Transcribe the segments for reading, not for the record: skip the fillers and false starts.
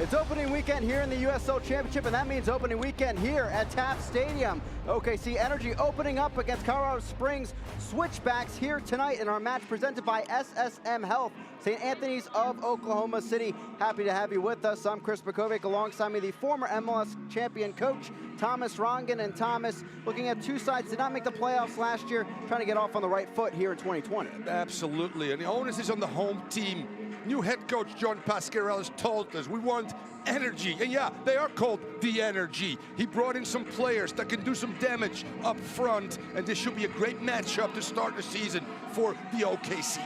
It's opening weekend here in the USL Championship, and that means opening weekend here at Taft Stadium. OKC Energy opening up against Colorado Springs Switchbacks here tonight in our match presented by SSM Health, St. Anthony's of Oklahoma City. Happy to have you with us. I'm Chris Bukovic, alongside me the former MLS champion coach, Thomas Rongen. And Thomas, looking at two sides, did not make the playoffs last year, trying to get off on the right foot here in 2020. Absolutely, and the onus is on the home team. New head coach John Pasquarello has told us we want energy, and yeah, they are called the Energy. He brought in some players that can do some damage up front, and this should be a great matchup to start the season for the OKC.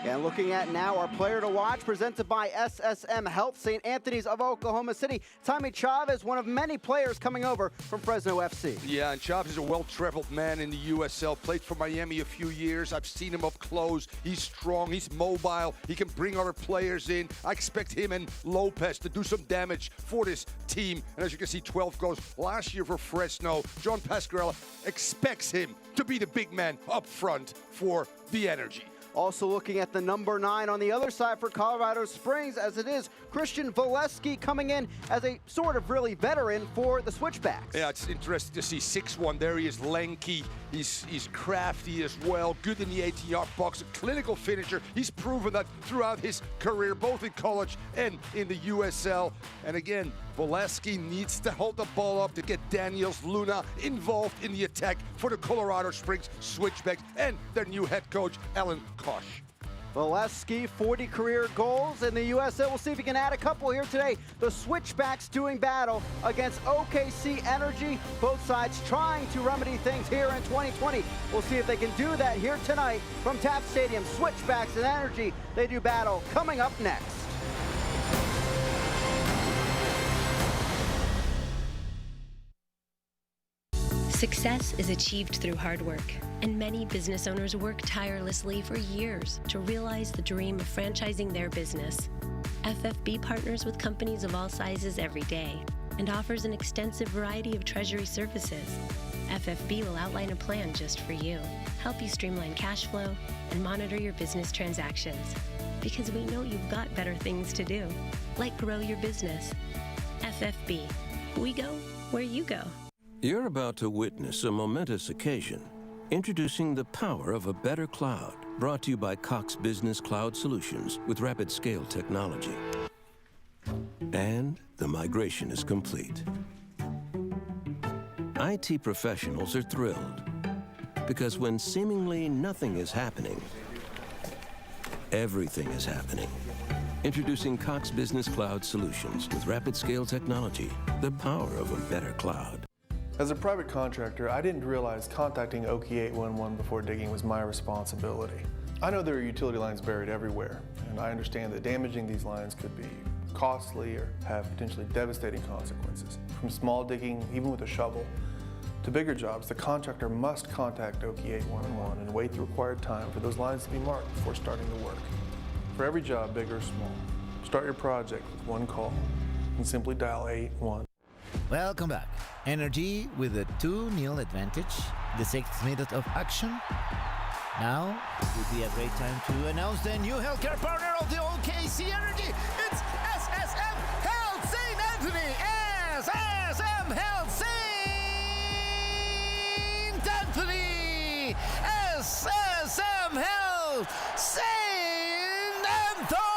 And looking at now our player to watch, presented by SSM Health, St. Anthony's of Oklahoma City. Tommie Chavez, one of many players coming over from Fresno FC. Yeah, and Chavez is a well-traveled man in the USL. Played for Miami a few years. I've seen him up close. He's strong, he's mobile, he can bring other players in. I expect him and Lopez to do some damage for this team. And as you can see, 12 goals last year for Fresno. John Pasquarello expects him to be the big man up front for the Energy. Also looking at the number 9 on the other side for Colorado Springs, as it is Christian Valesky coming in as a sort of really veteran for the Switchbacks. Yeah, it's interesting to see 6'1". There he is, lanky. He's crafty as well, good in the 18-yard box, a clinical finisher. He's proven that throughout his career, both in college and in the USL. And again, Valesky needs to hold the ball up to get Daniels Luna involved in the attack for the Colorado Springs Switchbacks and their new head coach, Alan Kosh. Valesky, 40 career goals in the USL. We'll see if he can add a couple here today. The Switchbacks doing battle against OKC Energy. Both sides trying to remedy things here in 2020. We'll see if they can do that here tonight from Taft Stadium. Switchbacks and Energy, they do battle coming up next. Success is achieved through hard work, and many business owners work tirelessly for years to realize the dream of franchising their business. FFB partners with companies of all sizes every day and offers an extensive variety of treasury services. FFB will outline a plan just for you, help you streamline cash flow, and monitor your business transactions. Because we know you've got better things to do, like grow your business. FFB. We go where you go. You're about to witness a momentous occasion. Introducing the power of a better cloud. Brought to you by Cox Business Cloud Solutions with rapid scale technology. And the migration is complete. IT professionals are thrilled. Because when seemingly nothing is happening, everything is happening. Introducing Cox Business Cloud Solutions with rapid scale technology. The power of a better cloud. As a private contractor, I didn't realize contacting OK 811 before digging was my responsibility. I know there are utility lines buried everywhere, and I understand that damaging these lines could be costly or have potentially devastating consequences. From small digging, even with a shovel, to bigger jobs, the contractor must contact OK 811 and wait the required time for those lines to be marked before starting the work. For every job, big or small, start your project with one call and simply dial 811. Welcome back. Energy with a 2-0 advantage. The 6th minute of action. Now, it would be a great time to announce the new healthcare partner of the OKC Energy. It's SSM Health St. Anthony. SSM Health St. Anthony. SSM Health St. Anthony.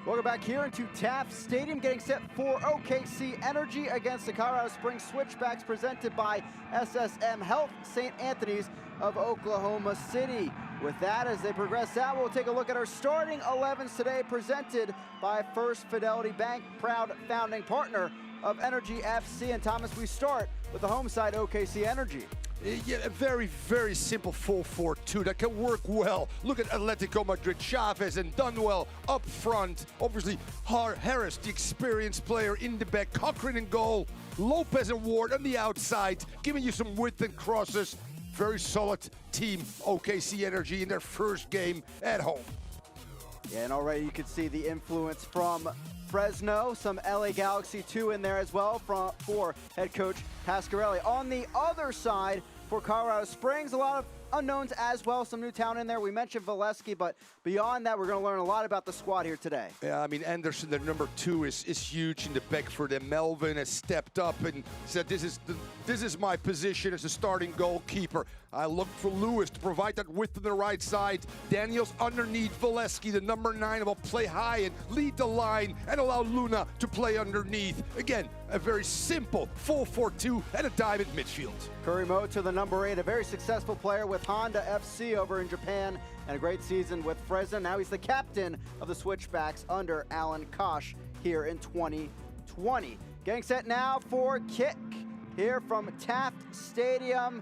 Welcome back here into Taft Stadium, getting set for OKC Energy against the Colorado Springs Switchbacks, presented by SSM Health, St. Anthony's of Oklahoma City. With that, as they progress out, we'll take a look at our starting 11s today, presented by First Fidelity Bank, proud founding partner of Energy FC. And Thomas, we start with the home side, OKC Energy. Yeah, a very, very simple 4-4-2 that can work well. Look at Atletico Madrid, Chavez and Dunwell up front. Obviously, Harris, the experienced player in the back. Cochran in goal. Lopez and Ward on the outside, giving you some width and crosses. Very solid team, OKC Energy, in their first game at home. Yeah, and already you can see the influence from Fresno, some LA Galaxy 2 in there as well for head coach Pasquarello. On the other side, for Colorado Springs, a lot of unknowns as well, some new talent in there. We mentioned Valesky, but beyond that, we're going to learn a lot about the squad here today. Yeah, I mean, Anderson, their number 2, is huge in the back for them. Melvin has stepped up and said, this is my position as a starting goalkeeper. I look for Lewis to provide that width on the right side. Daniels underneath Valesky, the number 9, will play high and lead the line and allow Luna to play underneath. Again, a very simple 4-4-2 and a diamond midfield. Kurimoto, the number 8, a very successful player with Honda FC over in Japan and a great season with Fresno. Now he's the captain of the Switchbacks under Alan Kosh here in 2020. Getting set now for kick here from Taft Stadium.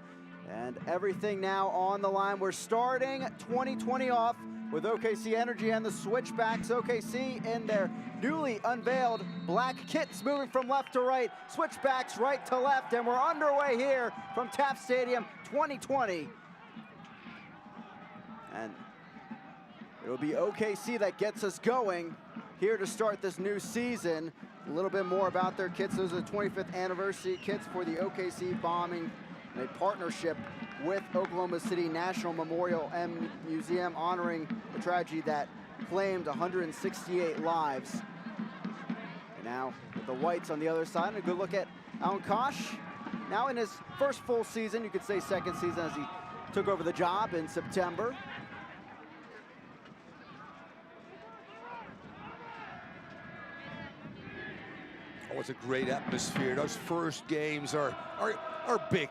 And everything now on the line. We're starting 2020 off with OKC Energy and the Switchbacks. OKC in their newly unveiled black kits, moving from left to right. Switchbacks right to left, and we're underway here from Taft Stadium 2020. And it'll be OKC that gets us going here to start this new season. A little bit more about their kits. Those are the 25th anniversary kits for the OKC bombing, a partnership with Oklahoma City National Memorial and Museum, honoring the tragedy that claimed 168 lives. And now with the whites on the other side, and a good look at Alan Kosh. Now in his first full season, you could say second season, as he took over the job in September. Oh, it's a great atmosphere. Those first games are big.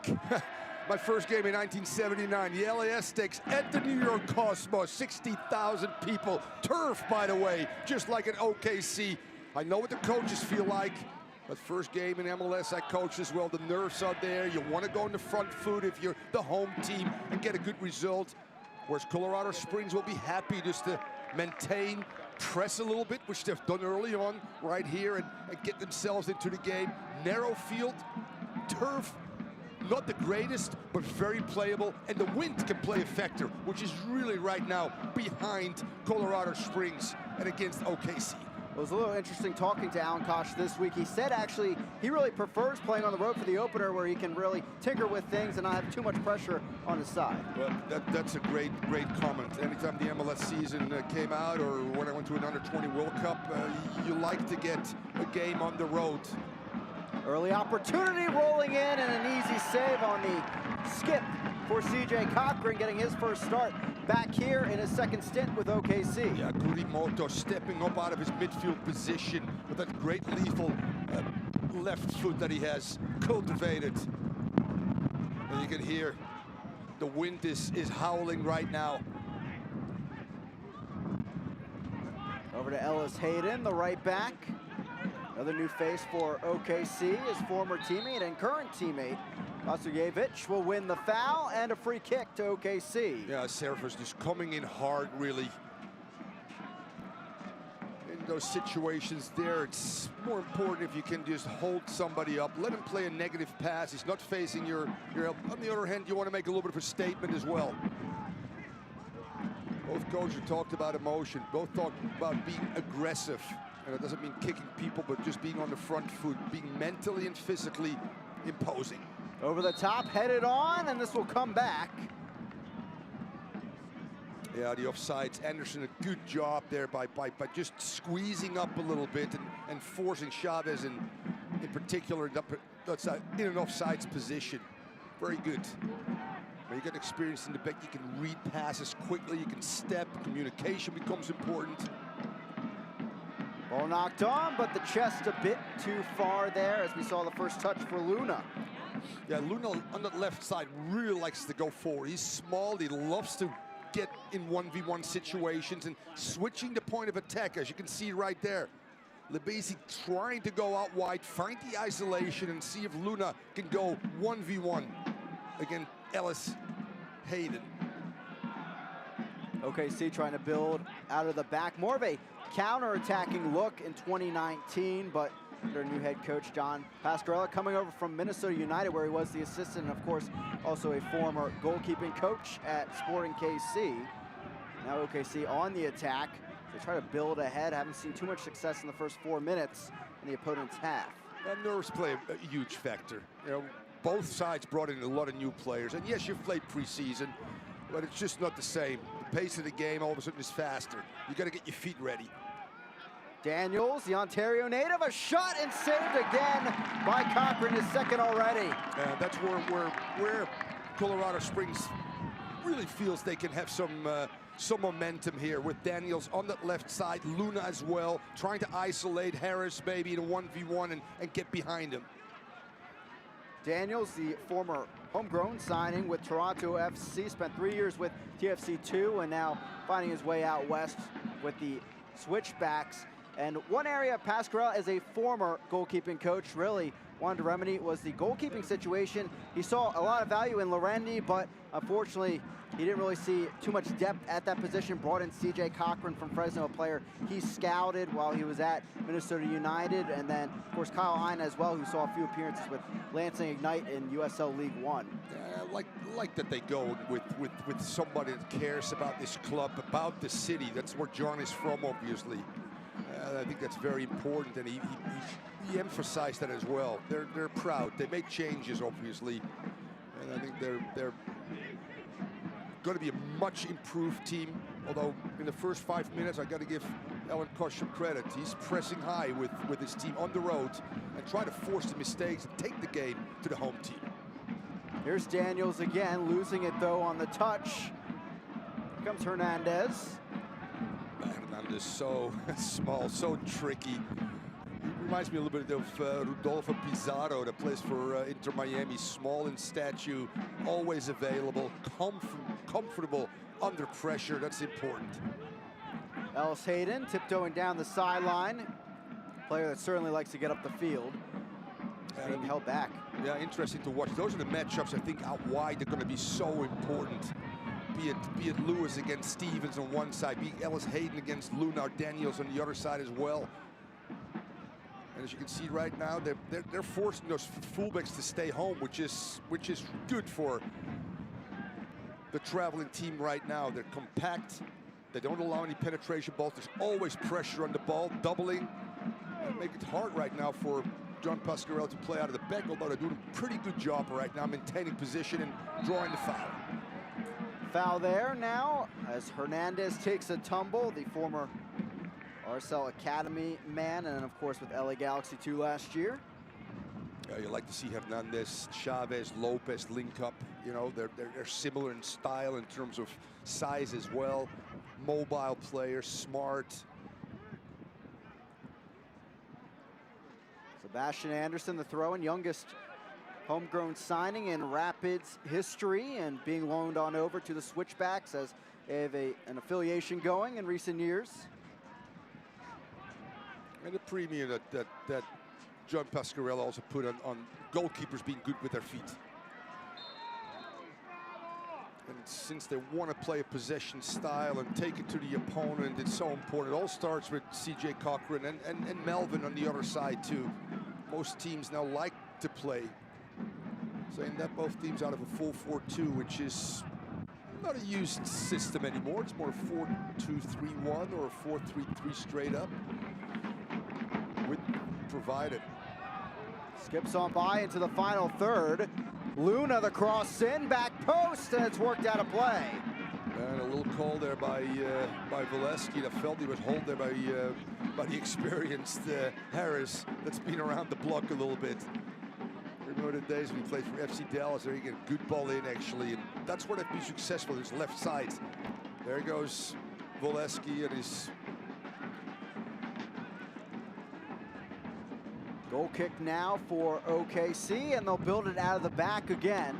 My first game in 1979, the LA Aztecs at the New York Cosmos, 60,000 people. Turf, by the way, just like at OKC. I know what the coaches feel like, but first game in MLS I coached as well. The nerves are there. You want to go in the front foot if you're the home team and get a good result. Whereas Colorado Springs will be happy just to maintain, press a little bit, which they've done early on right here, and get themselves into the game. Narrow field, turf, not the greatest, but very playable, and the wind can play a factor, which is really right now behind Colorado Springs and against OKC. It was a little interesting talking to Alan Kosh this week. He said actually he really prefers playing on the road for the opener, where he can really tinker with things and not have too much pressure on his side. Well, that's a great comment. Anytime the MLS season came out, or when I went to an Under-20 World Cup, you like to get a game on the road. Early opportunity rolling in, and an easy save on the skip for CJ Cochran, getting his first start back here in his second stint with OKC. Yeah, Kurimoto stepping up out of his midfield position with that great lethal left foot that he has cultivated. And you can hear the wind is howling right now. Over to Ellis Hayden, the right back. Another new face for OKC, his former teammate and current teammate. Vasiljevic will win the foul and a free kick to OKC. Yeah, Serafis just coming in hard, really. In those situations there, it's more important if you can just hold somebody up, let him play a negative pass. He's not facing your help. On the other hand, you want to make a little bit of a statement as well. Both coaches talked about emotion. Both talked about being aggressive. And it doesn't mean kicking people, but just being on the front foot, being mentally and physically imposing. Over the top, headed on, and this will come back. Yeah, the offsides. Anderson, a good job there by just squeezing up a little bit and forcing Chavez in particular in an offsides position. Very good. When you get experience in the back, you can read passes quickly, you can step, communication becomes important. Ball knocked on, but the chest a bit too far there, as we saw the first touch for Luna. Yeah, Luna on the left side really likes to go forward. He's small, he loves to get in 1v1 situations and switching the point of attack, as you can see right there. Lebesi trying to go out wide, find the isolation, and see if Luna can go 1v1 against Ellis Hayden. OKC trying to build out of the back. More of a counter-attacking look in 2019, but their new head coach, John Pascarella, coming over from Minnesota United, where he was the assistant, and of course, also a former goalkeeping coach at Sporting KC. Now OKC on the attack. They try to build ahead. Haven't seen too much success in the first 4 minutes in the opponent's half. That nerves play a huge factor. You know, both sides brought in a lot of new players, and yes, you've played preseason, but it's just not the same. The pace of the game all of a sudden is faster. You got to get your feet ready. Daniels, the Ontario native, a shot and saved again by Cochran, his second already. And that's where Colorado Springs really feels they can have some momentum here with Daniels on that left side, Luna as well, trying to isolate Harris maybe in a 1v1 and get behind him. Daniels, the former homegrown signing with Toronto FC, spent 3 years with TFC2 and now finding his way out west with the Switchbacks. And one area Pasquarel, as a former goalkeeping coach, really wanted to remedy was the goalkeeping situation. He saw a lot of value in Lorendi, but unfortunately, he didn't really see too much depth at that position. Brought in CJ Cochran from Fresno, a player he scouted while he was at Minnesota United. And then, of course, Kyle Ina as well, who saw a few appearances with Lansing Ignite in USL League One. Like that they go with somebody that cares about this club, about the city. That's where John is from, obviously. I think that's very important, and he emphasized that as well. They're proud. They made changes, obviously, and I think they're going to be a much improved team. Although in the first 5 minutes, I got to give Alan Koch some credit. He's pressing high with his team on the road and trying to force the mistakes and take the game to the home team. Here's Daniels again, losing it though on the touch. Here comes Hernandez. Hernandez, so small, so tricky. He reminds me a little bit of Rodolfo Pizarro that plays for Inter Miami. Small in stature, always available, comfortable under pressure. That's important. Ellis Hayden tiptoeing down the sideline. Player that certainly likes to get up the field. Being held back. Yeah, interesting to watch. Those are the matchups I think out wide they're going to be so important. Be it Lewis against Stevens on one side, be it Ellis Hayden against Luna Daniels on the other side as well. And as you can see right now, they're forcing those fullbacks to stay home, which is good for the traveling team right now. They're compact. They don't allow any penetration balls. There's always pressure on the ball, doubling. It'll make it hard right now for John Pasquarel to play out of the back, although they're doing a pretty good job right now maintaining position and drawing the foul. Foul there now as Hernandez takes a tumble, the former RSL Academy man, and of course with LA Galaxy 2 last year. You like to see Hernandez, Chavez, Lopez link up. You know, they're similar in style in terms of size as well. Mobile players, smart. Sebastian Anderson, the throw-in, youngest homegrown signing in Rapids history and being loaned on over to the Switchbacks as they have an affiliation going in recent years. And the premium that John Pasquarel also put on goalkeepers being good with their feet. And since they want to play a possession style and take it to the opponent, it's so important. It all starts with CJ Cochran and Melvin on the other side too. Most teams now like to play, saying that both teams out of a 4-4-2, which is not a used system anymore. It's more a 4-2-3-1 or a 4-3-3 straight up. With provided. Skips on by into the final third. Luna, the cross in, back post, and it's worked out of play. And a little call there by Valesky. That felt he was held there by the experienced Harris that's been around the block a little bit. Remember the days when he played for FC Dallas, there he get a good ball in actually, and that's where they've been successful, his left side. There goes Valesky and his goal kick now for OKC, and they'll build it out of the back again.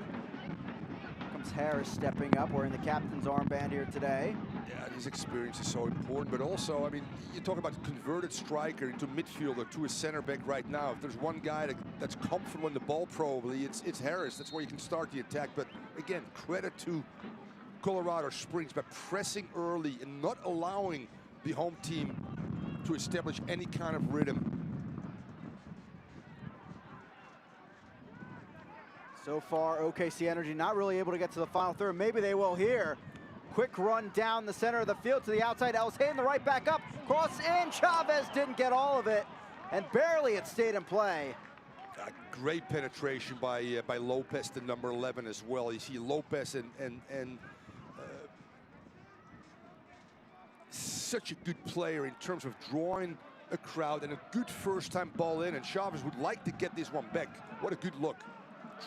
Comes Harris stepping up, wearing the captain's armband here today. Yeah, his experience is so important, but also, I mean, you talk about converted striker into midfielder to a center back right now. If there's one guy that's comfortable in the ball, probably it's Harris. That's where you can start the attack. But again, credit to Colorado Springs by pressing early and not allowing the home team to establish any kind of rhythm. So far, OKC Energy not really able to get to the final third. Maybe they will here. Quick run down the center of the field to the outside. Ellis Hayden, the right back up. Cross in. Chavez didn't get all of it, and barely it stayed in play. Great penetration by Lopez, the number 11 as well. You see Lopez and such a good player in terms of drawing a crowd and a good first-time ball in, and Chavez would like to get this one back. What a good look.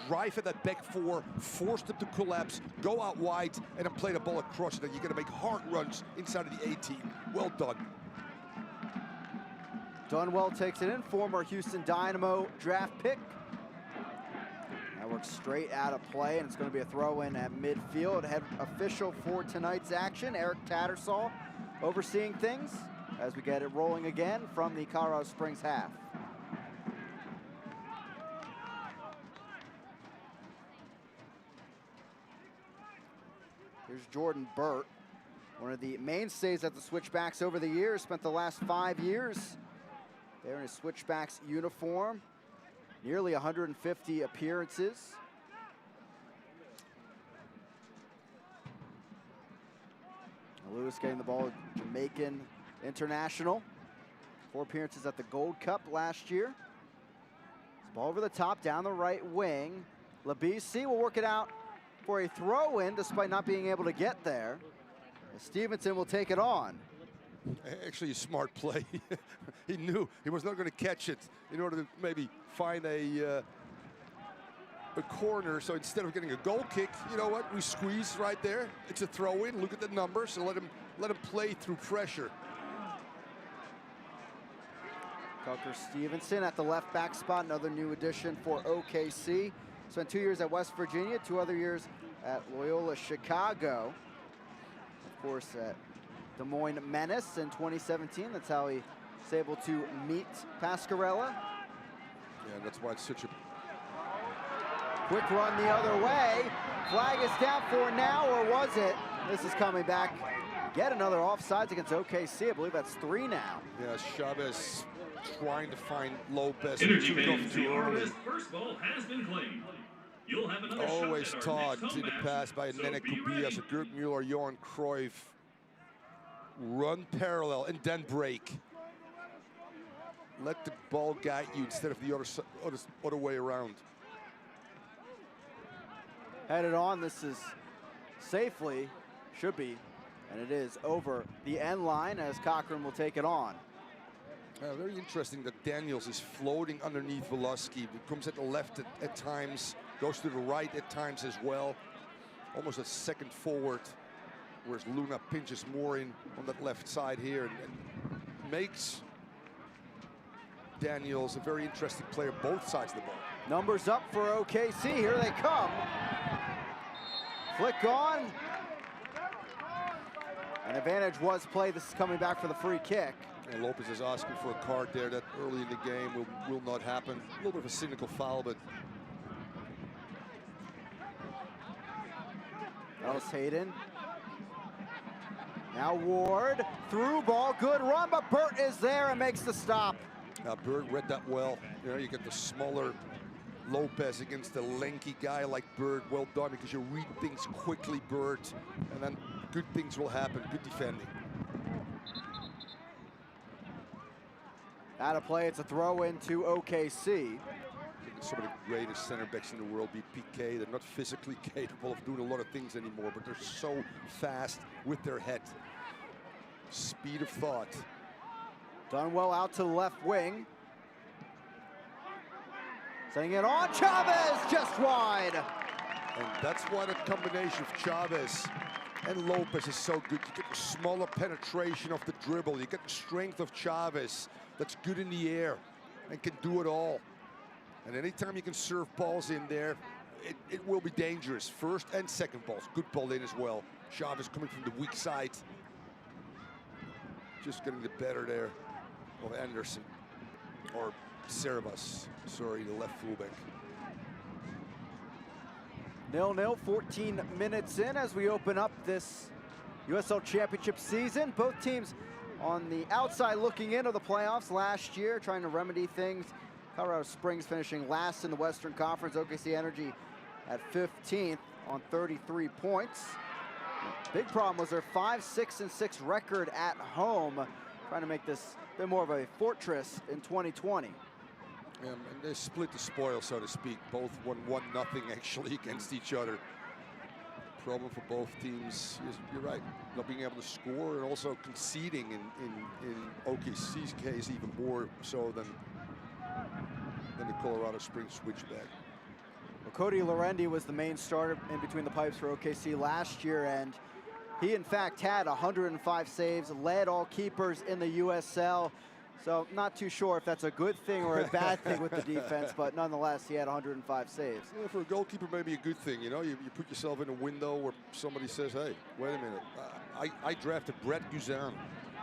Drive at that back four, force them to collapse, go out wide, and then play the ball across it. And you're going to make hard runs inside of the 18. Well done. Dunwell takes it in, former Houston Dynamo draft pick. That works straight out of play, and it's going to be a throw-in at midfield. Head official for tonight's action, Eric Tattersall, overseeing things as we get it rolling again from the Colorado Springs half. Here's Jordan Burt, one of the mainstays at the Switchbacks over the years, spent the last 5 years there in his Switchbacks uniform. Nearly 150 appearances. Lewis getting the ball, Jamaican international. 4 appearances at the Gold Cup last year. Ball over the top, down the right wing. Valesky will work it out for a throw-in despite not being able to get there. Stevenson will take it on. Actually a smart play. He knew he was not going to catch it in order to maybe find a corner. So instead of getting a goal kick, you know what? We squeeze right there. It's a throw-in. Look at the numbers and let him play through pressure. Tucker Stevenson at the left back spot, another new addition for OKC. Spent 2 years at West Virginia, 2 other years at Loyola Chicago. Of course, at Des Moines Menace in 2017. That's how he was able to meet Pascarella. Yeah, that's why it's such a quick run the other way. Flag is down for now, or was it? This is coming back. Yet another offsides against OKC. I believe that's 3 now. Yeah, Chavez trying to find Lopez. Energy fans, the Artist first ball has been claimed. You'll have another always shot at our taught next in the comeback. past by So Nene be Kubias, ready. Gerd Muller, Johan Cruyff. Run parallel and then break. Let the ball guide you instead of the other way around. Headed on, this is safely, should be, and it is over the end line as Cochran will take it on. Very interesting that Daniels is floating underneath Valesky. He comes at the left at times, goes to the right at times as well. Almost a second forward, whereas Luna pinches more in on that left side here and makes Daniels a very interesting player both sides of the ball. Numbers up for OKC, here they come. Flick on. An advantage was played, this is coming back for the free kick. And Lopez is asking for a card there that early in the game will not happen. A little bit of a cynical foul, but That was Hayden. Now Ward, through ball, good run, but Burt is there and makes the stop. now Bird read that well. You know, you get the smaller Lopez against a lanky guy like Bird. Well done, because you read things quickly, Bird, and then good things will happen. Good defending. Out of play, it's a throw into OKC. Some of the greatest center backs in the world beat PK. They're not physically capable of doing a lot of things anymore, but they're so fast with their head. Speed of thought. Dunwell out to the left wing. Setting it on, Chavez just wide. And that's why the combination of Chavez and Lopez is so good. You get the smaller penetration of the dribble. You get the strength of Chavez that's good in the air and can do it all. And anytime you can serve balls in there, it will be dangerous. First and second balls. Good ball in as well. Chavez coming from the weak side. Just getting the better there of Anderson. Or Cerebus. Sorry, the left fullback. 0-0, 14 minutes in as we open up this USL Championship season. Both teams on the outside looking into the playoffs last year, trying to remedy things. Colorado Springs finishing last in the Western Conference. OKC Energy at 15th on 33 points. Big problem was their 5-6-6 record at home, trying to make this a bit more of a fortress in 2020. And they split the spoil, so to speak. Both won 1-0 actually against each other. problem for both teams is, you're right, not being able to score and also conceding in OKC's case even more so than the Colorado Springs Switchback. Well, Cody Lorendi was the main starter in between the pipes for OKC last year, and he in fact had 105 saves, led all keepers in the USL. So not too sure if that's a good thing or a bad thing with the defense, but nonetheless, he had 105 saves. Yeah, for a goalkeeper, maybe a good thing. You know, you put yourself in a window where somebody says, hey, wait a minute. I drafted Brett Guzan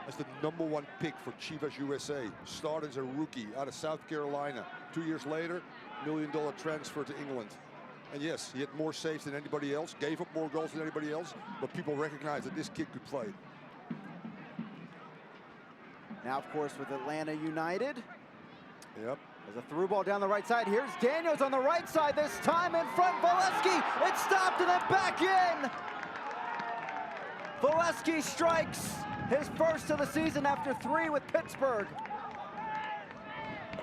as the #1 pick for Chivas USA. Started as a rookie out of South Carolina. 2 years later, $1 million transfer to England. And yes, he had more saves than anybody else, gave up more goals than anybody else, but people recognize that this kid could play. Now, of course, with Atlanta United. Yep. There's a through ball down the right side. Here's Daniels on the right side, this time in front. Valesky, it's stopped and then back in. Valesky strikes his first of the season after 3 with Pittsburgh.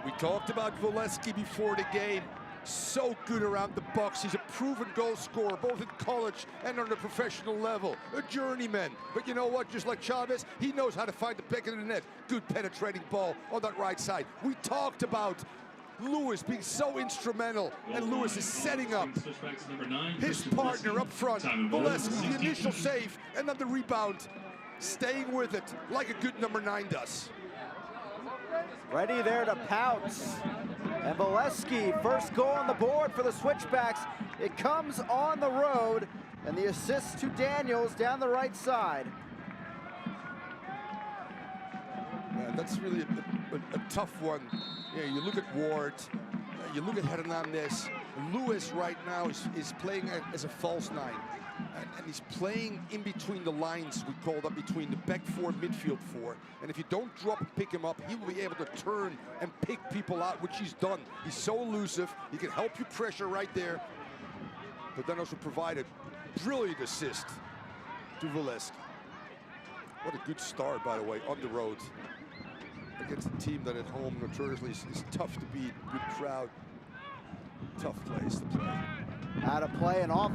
We talked about Valesky before the game. So good around the box. He's a proven goal scorer, both in college and on the professional level. A journeyman. But you know what? Just like Chavez, he knows how to find the back of the net. Good penetrating ball on that right side. We talked about Lewis being so instrumental, and Lewis is setting up his partner up front. Valesky, the initial save, and then the rebound. Staying with it like a good #9 does. Ready there to pounce. And Valesky, first goal on the board for the Switchbacks. It comes on the road, and the assist to Daniels down the right side. Man, that's really a tough one. Yeah, you look at Ward, you look at Hernandez. Lewis right now is playing as a false 9. And he's playing in between the lines, we call that, between the back 4, midfield 4. And if you don't drop and pick him up, he will be able to turn and pick people out, which he's done. He's so elusive. He can help you pressure right there. But then also provide a brilliant assist to Valesky. What a good start, by the way, on the road against a team that at home notoriously is tough to beat. Good crowd, tough place to play. Out of play and off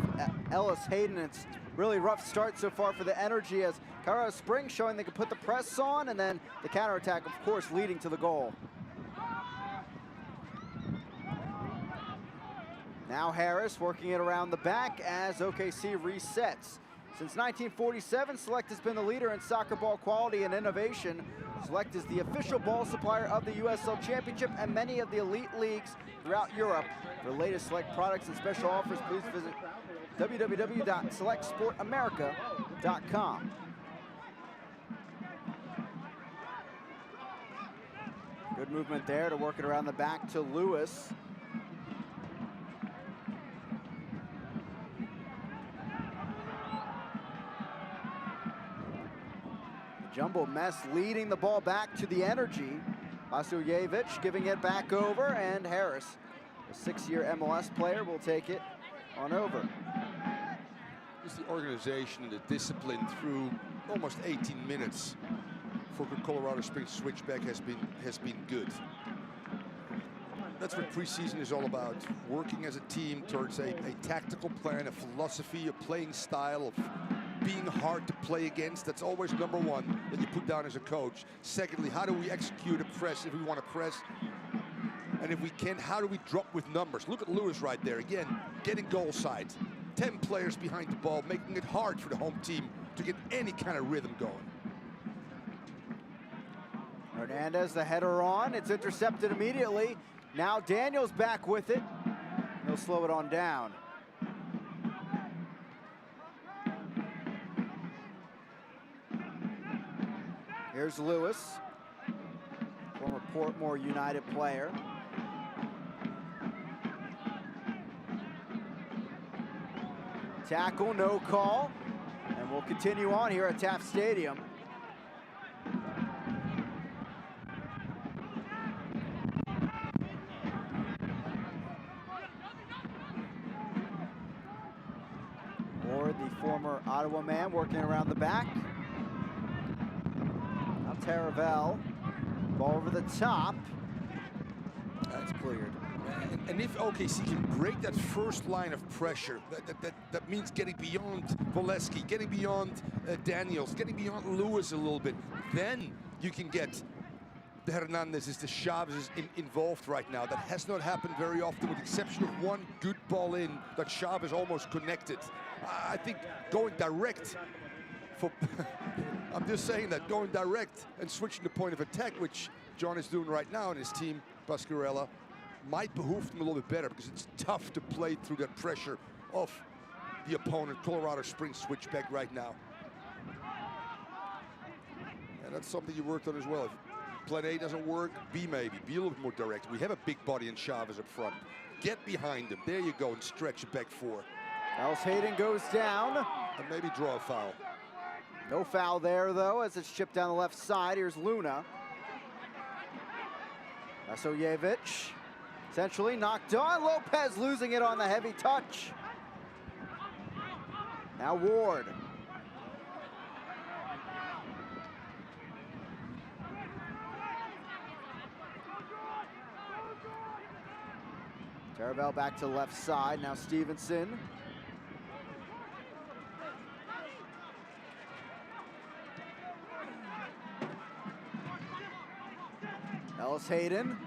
Ellis Hayden. It's really rough start so far for the Energy, as Colorado Springs showing they can put the press on, and then the counterattack, of course, leading to the goal. Now Harris working it around the back as OKC resets. Since 1947, Select has been the leader in soccer ball quality and innovation. Select is the official ball supplier of the USL Championship and many of the elite leagues throughout Europe. For the latest Select products and special offers, please visit www.selectsportamerica.com. Good movement there to work it around the back to Lewis. Jumbo Mess leading the ball back to the Energy. Vasiljevic giving it back over, and Harris, a 6-year MLS player, will take it on over. Just the organization and the discipline through almost 18 minutes for the Colorado Springs Switchback has been good. That's what preseason is all about. Working as a team towards a tactical plan, a philosophy, a playing style of being hard to play against. That's always #1 that you put down as a coach. Secondly, how do we execute a press if we want to press? And if we can, how do we drop with numbers? Look at Lewis right there. Again, getting goal side. 10 players behind the ball, making it hard for the home team to get any kind of rhythm going. Hernandez, the header on. It's intercepted immediately. Now Daniels back with it. He'll slow it on down. Here's Lewis, former Portmore United player. Tackle, no call. And we'll continue on here at Taft Stadium. Ward, the former Ottawa man, working around the back. Now Taravel, ball over the top. That's cleared. And if OKC can break that first line of pressure, that means getting beyond Valesky, getting beyond Daniels, getting beyond Lewis a little bit, then you can get the Hernandezes, the Chavezes involved right now. That has not happened very often, with the exception of one good ball in that Chavez almost connected. I think going direct for I'm just saying that going direct and switching the point of attack, which John is doing right now, and his team, Pasquarella, might behoove them a little bit better, because it's tough to play through that pressure of the opponent. Colorado Springs switchback right now. And that's something you worked on as well. If plan A doesn't work, B maybe. Be a little bit more direct. We have a big body in Chavez up front. Get behind him. There you go, and stretch it back four. Else Hayden goes down. And maybe draw a foul. No foul there, though, as it's chipped down the left side. Here's Luna. Vasojevic essentially knocked on. Lopez losing it on the heavy touch. Now Ward. Taravel back to the left side. Now Stevenson. Ellis Hayden.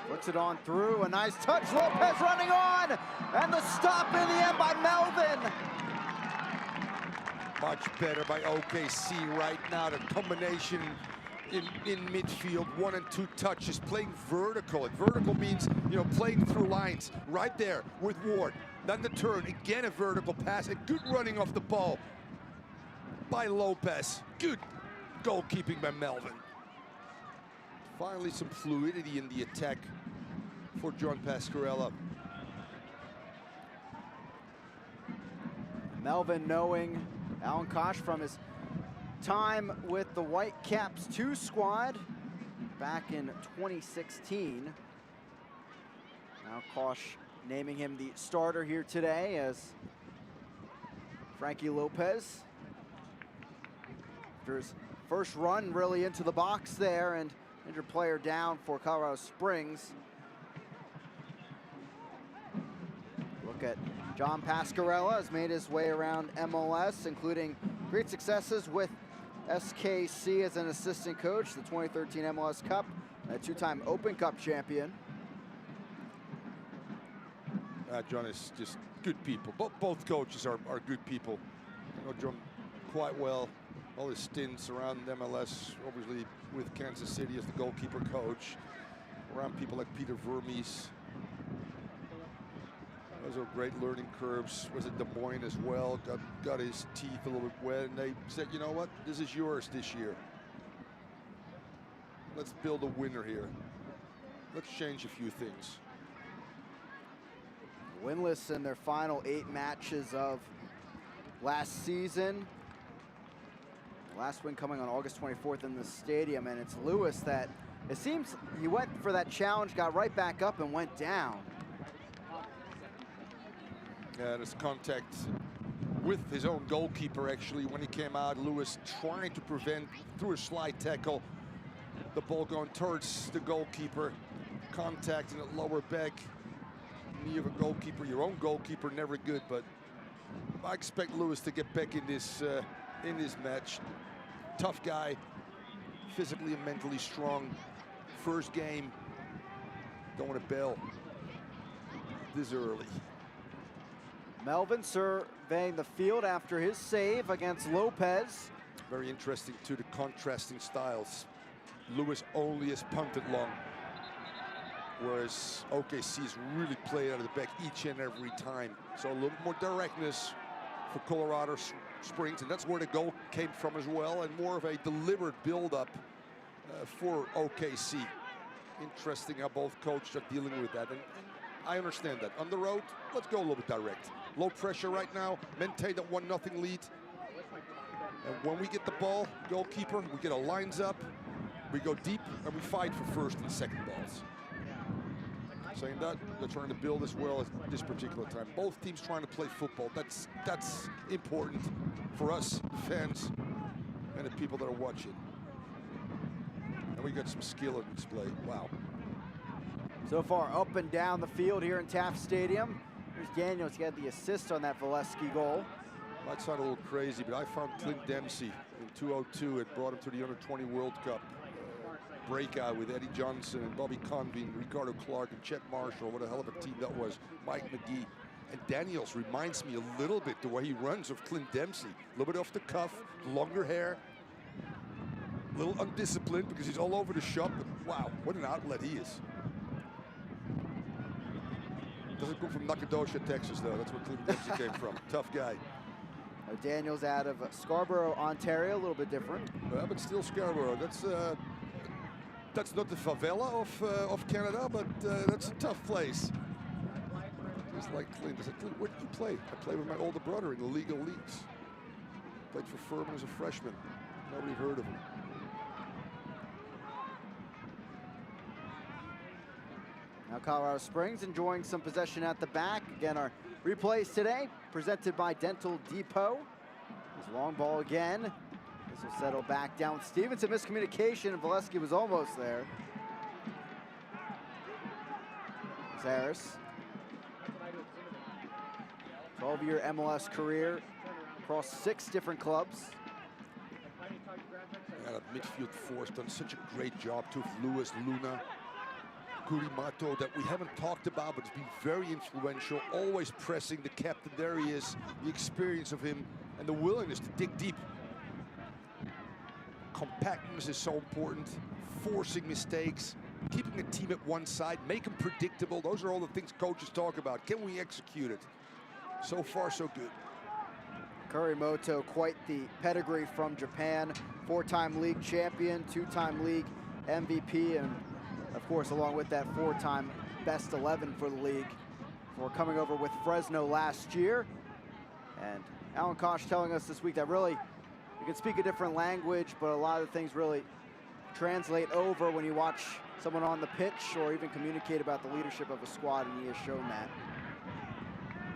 Puts it on through, a nice touch. Lopez running on, and the stop in the end by Melvin. Much better by OKC right now. The combination in midfield, 1 and 2 touches, playing vertical. And vertical means, you know, playing through lines. Right there with Ward. Then the turn, again a vertical pass, and good running off the ball by Lopez. Good goalkeeping by Melvin. Finally some fluidity in the attack for John Pasquarella. Melvin, knowing Alan Kosh from his time with the Whitecaps 2 squad back in 2016. Now Kosh naming him the starter here today as Frankie Lopez, after his first run really into the box there, and injured player down for Colorado Springs. Look at John Pasquarella, has made his way around MLS, including great successes with SKC as an assistant coach, the 2013 MLS Cup, and a 2-time Open Cup champion. John is just good people. Both coaches are good people. I know John quite well. All his stints around MLS, obviously with Kansas City as the goalkeeper coach, around people like Peter Vermes. Those are great learning curves. Was it Des Moines as well? Got his teeth a little bit wet, and they said, you know what? This is yours this year. Let's build a winner here. Let's change a few things. Winless in their final 8 matches of last season. Last win coming on August 24th in the stadium, and it's Lewis that, it seems he went for that challenge, got right back up and went down. Yeah, there's contact with his own goalkeeper actually when he came out. Lewis trying to prevent, through a slide tackle, the ball going towards the goalkeeper. Contact in the lower back. Knee of a goalkeeper, your own goalkeeper, never good, but I expect Lewis to get back in this match. Tough guy, physically and mentally strong. First game, don't want to bail this early. Melvin surveying the field after his save against Lopez. Very interesting too, the contrasting styles. Lewis only has punted long, whereas OKC's really played out of the back each and every time. So a little more directness for Colorado Springs, and that's where the goal came from as well, and more of a deliberate build-up for OKC. Interesting how both coaches are dealing with that, and I understand that. On the road, let's go a little bit direct. Low pressure right now, maintain that 1-0 lead. And when we get the ball, goalkeeper, we get our lines up, we go deep, and we fight for first and second balls. Saying that, they're trying to build as well at this particular time. Both teams trying to play football. That's important for us, the fans, and the people that are watching. And we got some skill on display. Wow. So far, up and down the field here in Taft Stadium. Here's Daniels. He had the assist on that Valesky goal. Might sound a little crazy, but I found Clint Dempsey in 2002 and brought him to the Under-20 World Cup breakout with Eddie Johnson and Bobby Convey and Ricardo Clark and Chet Marshall. What a hell of a team that was. Mike McGee. And Daniels reminds me a little bit the way he runs of Clint Dempsey. A little bit off the cuff, longer hair. A little undisciplined because he's all over the shop. But wow, what an outlet he is. Doesn't come from Nacogdoches, Texas, though. That's where Clint Dempsey came from. Tough guy. Daniels out of Scarborough, Ontario, a little bit different. Well, but still Scarborough. That's not the favela of Canada, but that's a tough place. Just like Clint. I said, Clint, where did you play? I played with my older brother in the legal leagues. Played for Furman as a freshman. Nobody heard of him. Now Colorado Springs enjoying some possession at the back. Again, our replays today presented by Dental Depot. This long ball again. This will settle back down. Stevenson miscommunication, and Valesky was almost there. It's Harris. 12-year MLS career across 6 different clubs. Yeah, that midfield force done such a great job too. Lewis, Luna, Kurimato, that we haven't talked about, but it's been very influential, always pressing the captain. There he is, the experience of him, and the willingness to dig deep. Compactness is so important, forcing mistakes, keeping a team at one side, make them predictable. Those are all the things coaches talk about. Can we execute it? So far, so good. Kurimoto, quite the pedigree from Japan. 4-time league champion, 2-time league MVP, and of course, along with that 4-time best 11 for the league before coming over with Fresno last year. And Alan Kosh telling us this week that really you can speak a different language, but a lot of things really translate over when you watch someone on the pitch or even communicate about the leadership of a squad, and he has shown that.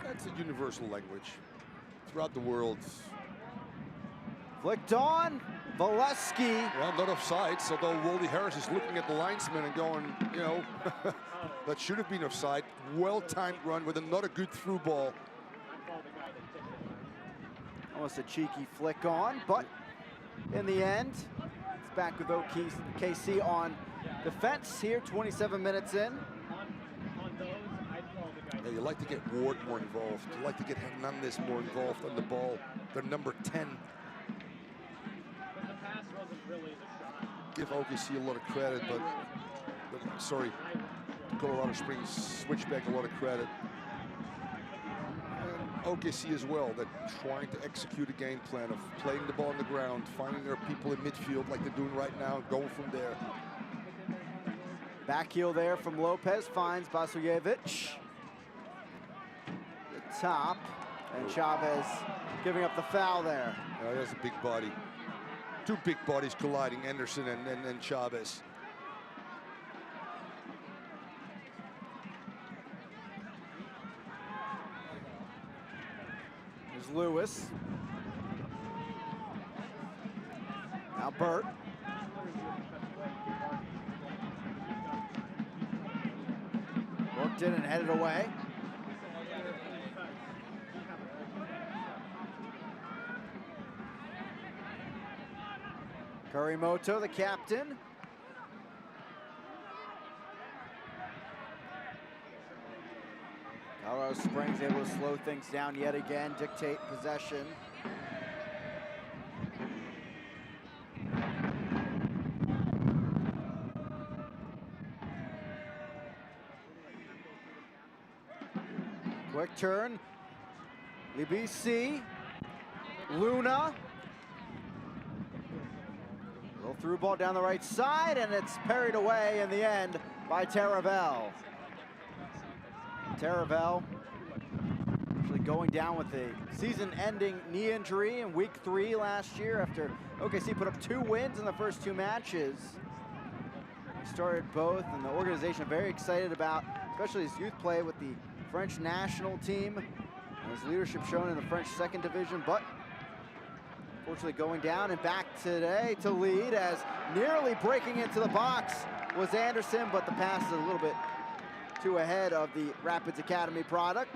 That's a universal language throughout the world. Flicked on, Valesky. Well, not offside, so though Wally Harris is looking at the linesman and going, you know, that should have been offside. Well-timed run with another good through ball. Almost a cheeky flick on, but in the end, it's back with OKC on defense here, 27 minutes in. Yeah, you like to get Ward more involved. You like to get Hernandez more involved on the ball. They're number 10. Give OKC a lot of credit, but sorry, Colorado Springs Switchback a lot of credit. And OKC as well, that trying to execute a game plan of playing the ball on the ground, finding their people in midfield like they're doing right now, going from there. Back heel there from Lopez, finds Vasiljevic. The top, and Chavez giving up the foul there. That's a big body. 2 big bodies colliding, Anderson and Chavez. There's Lewis. Now Burt. Worked in and headed away. Kurimoto, the captain. Colorado Springs able to slow things down yet again, dictate possession. Quick turn. Libisi. Luna. Little through ball down the right side, and it's parried away in the end by Taravel. Taravel actually going down with a season-ending knee injury in week 3 last year after OKC put up 2 wins in the first 2 matches. He started both, and the organization very excited about, especially his youth play with the French national team, and his leadership shown in the French 2nd division, but unfortunately going down and back today to lead as Nearly breaking into the box was Anderson, but the pass is a little bit too ahead of the Rapids Academy product.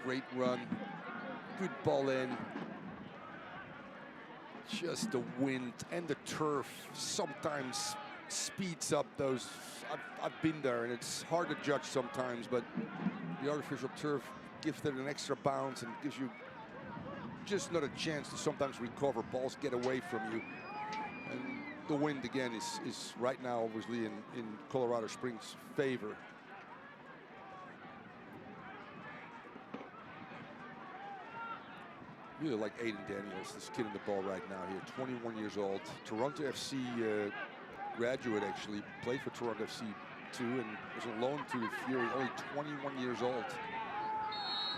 Great run, good ball in. Just the wind and the turf sometimes speeds up those. I've been there, and it's hard to judge sometimes, but the artificial turf gives it an extra bounce and gives you just not a chance to sometimes recover. Balls get away from you. And the wind, again, is right now obviously in Colorado Springs' favor. Really like Aiden Daniels, this kid in the ball right now here, 21 years old. Toronto FC graduate, actually. Played for Toronto FC too, and was on loan to the Fury, only 21 years old.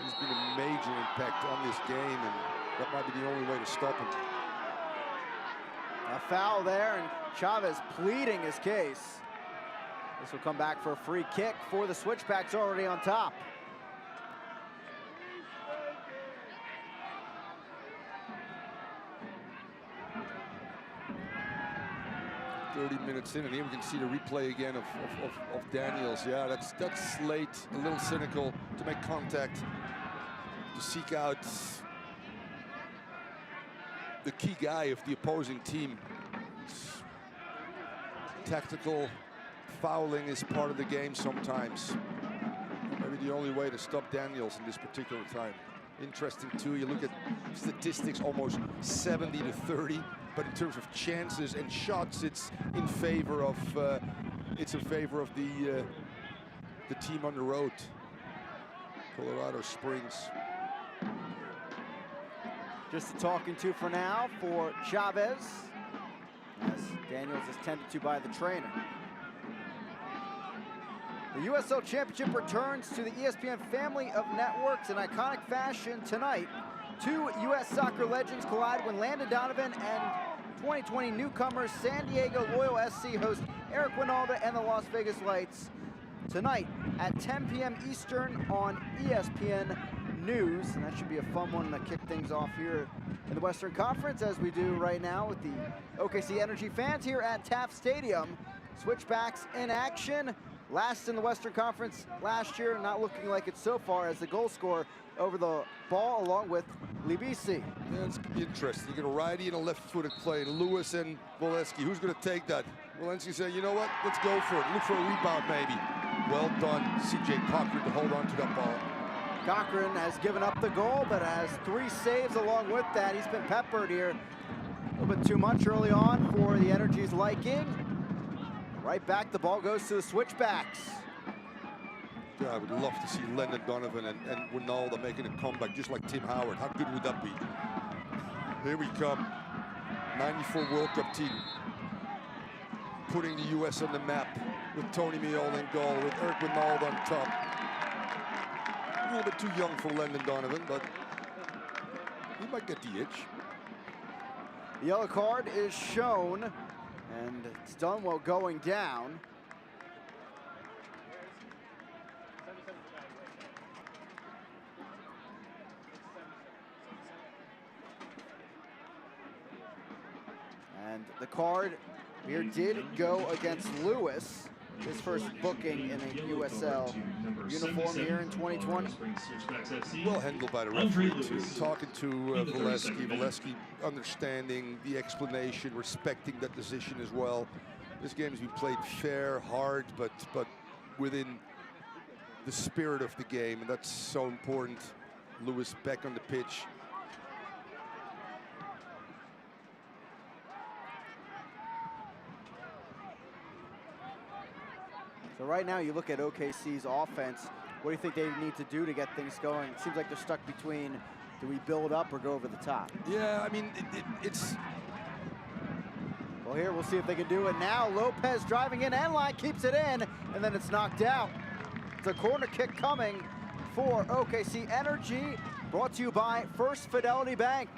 He's been a major impact on this game, and that might be the only way to stop him. A foul there, and Chavez pleading his case. This will come back for a free kick for the Switchbacks, already on top. 30 minutes in, and here we can see the replay again of Daniels. Yeah, that's late, a little cynical to make contact, to seek out the key guy of the opposing team. Tactical fouling is part of the game sometimes. Maybe the only way to stop Daniels in this particular time. Interesting too, you look at statistics, almost 70-30, but in terms of chances and shots, it's in favor of the team on the road, Colorado Springs. Just a talking to for now for Chavez, as Daniels is tended to by the trainer. The USL Championship returns to the ESPN family of networks in iconic fashion tonight. Two U.S. soccer legends collide when Landon Donovan and 2020 newcomers San Diego Loyal SC host Eric Winalda and the Las Vegas Lights tonight at 10 p.m. Eastern on ESPN News. And that should be a fun one to kick things off here in the Western Conference, as we do right now with the OKC Energy fans here at Taft Stadium. Switchbacks in action. Last in the Western Conference last year, not looking like it so far as the goal scorer over the ball along with Libisi. Yeah, it's gonna be interesting. You get a righty and a left-footed play, Lewis and Valesky. Who's gonna take that? Valesky said, you know what, let's go for it. Look for a rebound maybe. Well done, CJ Cochran, to hold on to that ball. Cochran has given up the goal, but has 3 saves along with that. He's been peppered here a little bit too much early on for the Energy's liking. Right back, the ball goes to the Switchbacks. Yeah, I would love to see Landon Donovan and Winalda making a comeback just like Tim Howard. How good would that be? Here we come. 94 World Cup team. Putting the U.S. on the map with Tony Meola in goal, with Eric Winalda on top. A little bit too young for Landon Donovan, but he might get the itch. The yellow card is shown, and it's done while going down. And the card here did go against Lewis, his first booking in a USL uniform here in 2020. Well handled by the referee too. Talking to Valesky understanding the explanation, respecting that decision as well. This game has been played fair, hard, but within the spirit of the game, and that's so important. Lewis back on the pitch. So right now you look at OKC's offense, what do you think they need to do to get things going? It seems like they're stuck between, do we build up or go over the top? Yeah, I mean, it's... Well, here we'll see if they can do it now. Lopez driving in, Enline keeps it in, and then it's knocked out. It's a corner kick coming for OKC Energy, brought to you by First Fidelity Bank.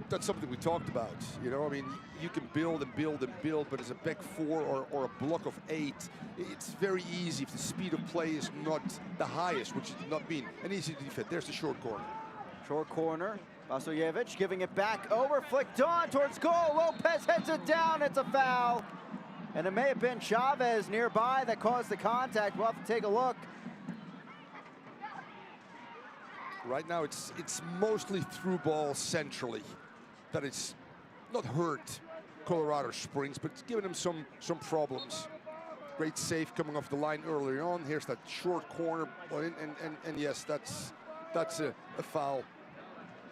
that's something we talked about. You know, I mean, you can build and build and build, but as a back four or a block of 8, it's very easy if the speed of play is not the highest, which does not mean an easy to defend. There's the short corner. Short corner. Vasiljevic giving it back over, flicked on towards goal. Lopez heads it down. It's a foul. And it may have been Chavez nearby that caused the contact. We'll have to take a look. Right now, it's mostly through ball centrally that it's not hurt Colorado Springs, but it's given them some problems. Great save coming off the line earlier on. Here's that short corner, and yes, that's a foul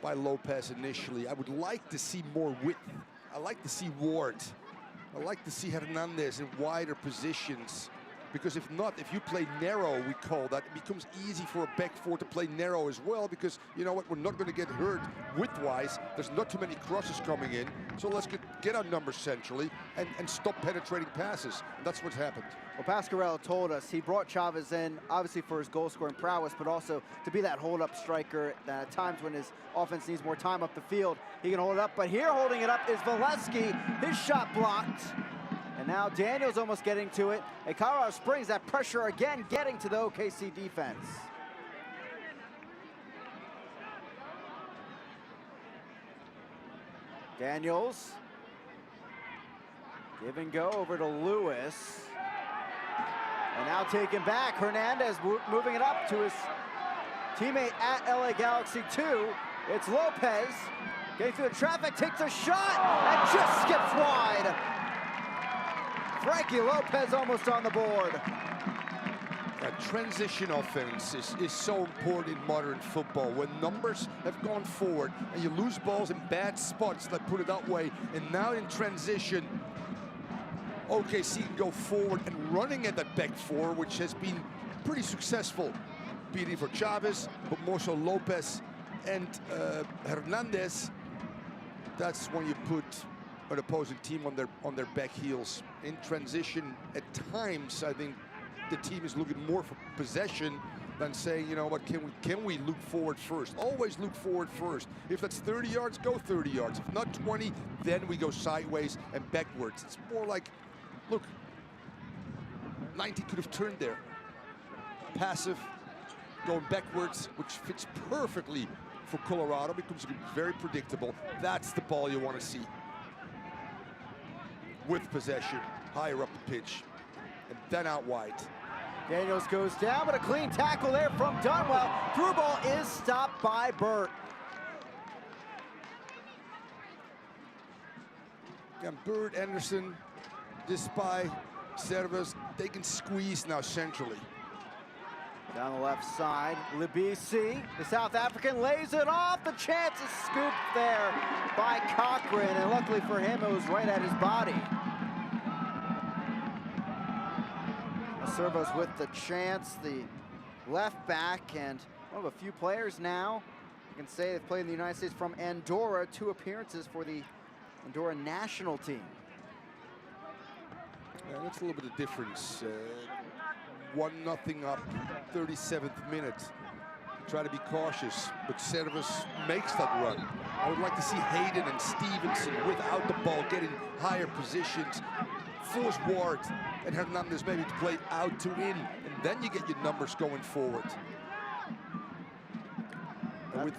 by Lopez initially. I would like to see more width. I like to see Ward. I like to see Hernandez in wider positions. Because if not, if you play narrow, we call that, it becomes easy for a back four to play narrow as well, because you know what, we're not going to get hurt width-wise. There's not too many crosses coming in, so let's get our numbers centrally and stop penetrating passes. And that's what's happened. Well, Pasquarello told us he brought Chavez in, obviously for his goal-scoring prowess, but also to be that hold-up striker that at times when his offense needs more time up the field, he can hold it up. But here holding it up is Valesky. His shot blocked. And now Daniels almost getting to it. And Colorado Springs, that pressure again getting to the OKC defense. Daniels. Give and go over to Lewis. And now taken back. Hernandez moving it up to his teammate at LA Galaxy 2. It's Lopez. Getting through the traffic, takes a shot, and just skips wide. Frankie Lopez almost on the board. That transition offense is so important in modern football. When numbers have gone forward and you lose balls in bad spots, let's put it that way, and now in transition, OKC can go forward and running at that back four, which has been pretty successful. Beating for Chavez, but more so Lopez and Hernandez. That's when you put an opposing team on their back heels. In transition, at times, I think the team is looking more for possession than saying, you know what, can we look forward first? Always look forward first. If that's 30 yards, go 30 yards. If not 20, then we go sideways and backwards. It's more like, look, 90 could have turned there. Passive, going backwards, which fits perfectly for Colorado, becomes very predictable. That's the ball you want to see. With possession, higher up the pitch, and then out wide. Daniels goes down, but a clean tackle there from Dunwell. Through ball is stopped by Burt. And Burt, Anderson, Despy, Chavez, they can squeeze now centrally. Down the left side, Libisi, the South African, lays it off. The chance is scooped there by Cochran, and luckily for him, it was right at his body. Servos with the chance, the left back, and one of a few players now, you can say they've played in the United States from Andorra, 2 appearances for the Andorra national team. Yeah, that's a little bit of difference. 1-0 up, 37th minute. Try to be cautious, but Servos makes that run. I would like to see Hayden and Stevenson without the ball getting higher positions. Force Ward and Hernandez maybe to play out to in, and then you get your numbers going forward. And with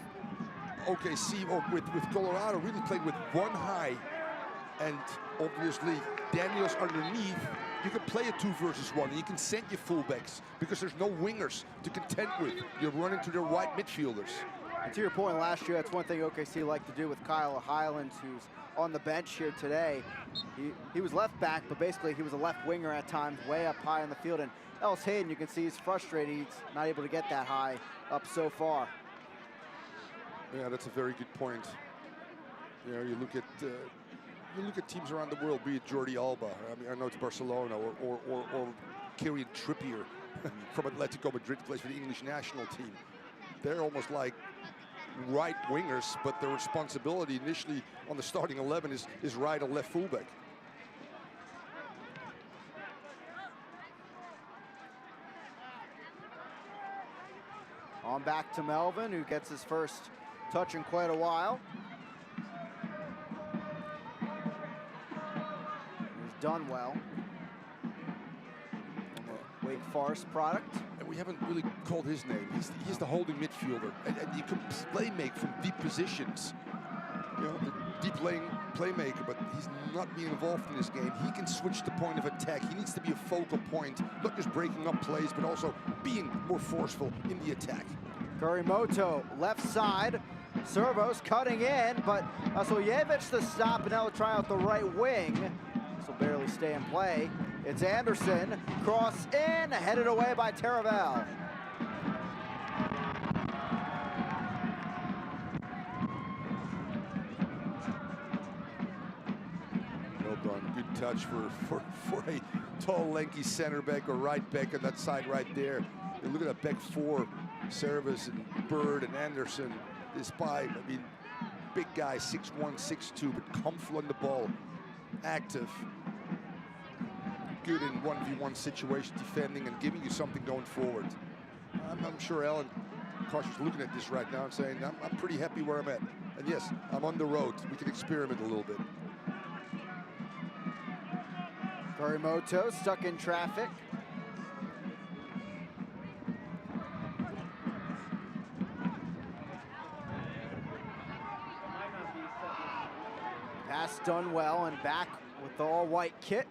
OKC, or with Colorado, really played with one high, and obviously Daniels underneath. You can play a 2 versus 1, and you can send your fullbacks because there's no wingers to contend with. You're running to their wide midfielders. And to your point, last year, that's one thing OKC liked to do with Kyle Highlands, who's on the bench here today. He was left back, but basically he was a left winger at times, way up high in the field. And Ellis Hayden, you can see he's frustrated. He's not able to get that high up so far. Yeah, that's a very good point. You know, you look at teams around the world, be it Jordi Alba, I mean, I know it's Barcelona, or Kieran Trippier from Atletico Madrid, plays for the English national team. They're almost like right wingers, but their responsibility initially on the starting 11 is right or left fullback. On back to Melvin, who gets his first touch in quite a while. Dunwell, Wake Forest product. And we haven't really called his name. He's the holding midfielder. And you can play make from deep positions. You know, the deep lane playmaker, but he's not being involved in this game. He can switch the point of attack. He needs to be a focal point, not just breaking up plays, but also being more forceful in the attack. Kurimoto, left side. Servos cutting in, but Vasiljevic the stop, and now try out the right wing. This will barely stay in play. It's Anderson, cross in, headed away by Taravel. Well done, good touch for a tall, lanky center back or right back on that side right there. And look at that back four, Service and Bird and Anderson. Despite, I mean, big guy, 6'1", 6'2", but comfortable on the ball, active, good in 1v1 situation, defending and giving you something going forward. I'm sure Alan Kosh is looking at this right now and saying, I'm pretty happy where I'm at. And yes, I'm on the road. We can experiment a little bit. Kurimoto stuck in traffic. Pass done well and back with the all-white kit.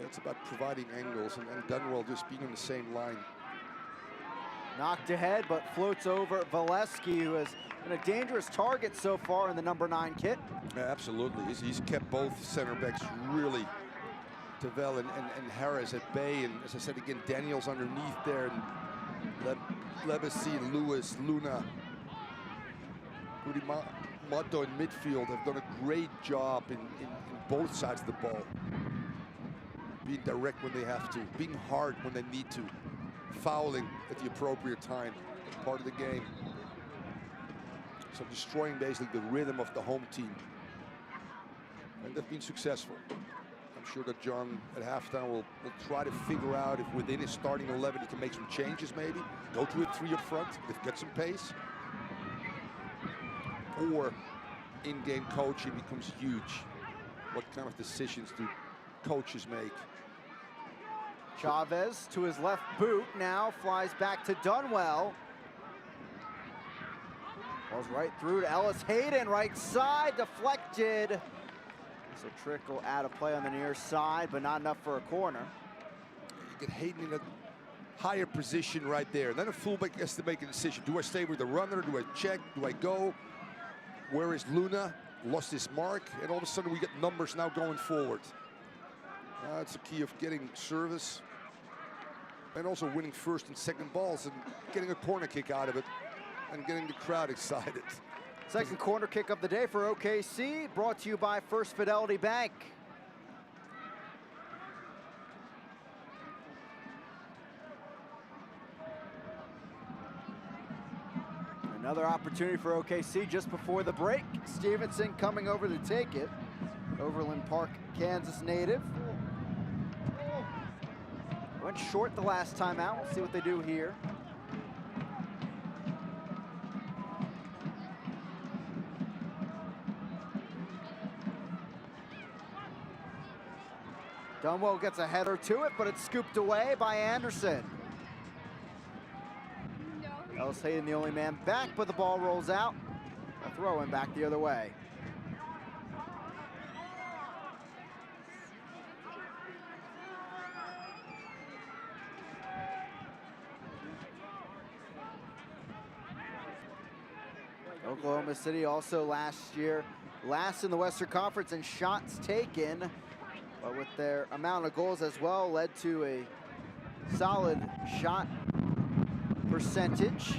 It's about providing angles and Dunwell just being on the same line. Knocked ahead, but floats over Valesky, who has been a dangerous target so far in the number 9 kit. Yeah, absolutely. He's kept both center backs really, Tavel and Harris at bay. And as I said again, Daniels underneath there, and Levacy, Lewis, Luna, Rudy Motto in midfield have done a great job in both sides of the ball. Being direct when they have to, being hard when they need to, fouling at the appropriate time, part of the game. So destroying basically the rhythm of the home team. And they've been successful. I'm sure that John at halftime will try to figure out if within his starting 11 he can make some changes maybe. Go to a 3 up front, get some pace. Or in-game coaching becomes huge. What kind of decisions do coaches make? Chavez to his left boot now, flies back to Dunwell. Ball's right through to Ellis Hayden, right side, deflected. This will trickle out of play on the near side, but not enough for a corner. You get Hayden in a higher position right there. Then a fullback has to make a decision. Do I stay with the runner? Do I check? Do I go? Where is Luna? Lost his mark, and all of a sudden we get numbers now going forward. That's the key of getting service and also winning first and second balls and getting a corner kick out of it and getting the crowd excited. Second corner kick of the day for OKC, brought to you by First Fidelity Bank. Another opportunity for OKC just before the break. Stevenson coming over to take it. Overland Park, Kansas native. Went short the last time out. We'll see what they do here. Dunwell gets a header to it, but it's scooped away by Anderson. Ellis Hayden the only man back, but the ball rolls out. A throw in back the other way. Oklahoma City also last year, last in the Western Conference in shots taken, but with their amount of goals as well, led to a solid shot percentage.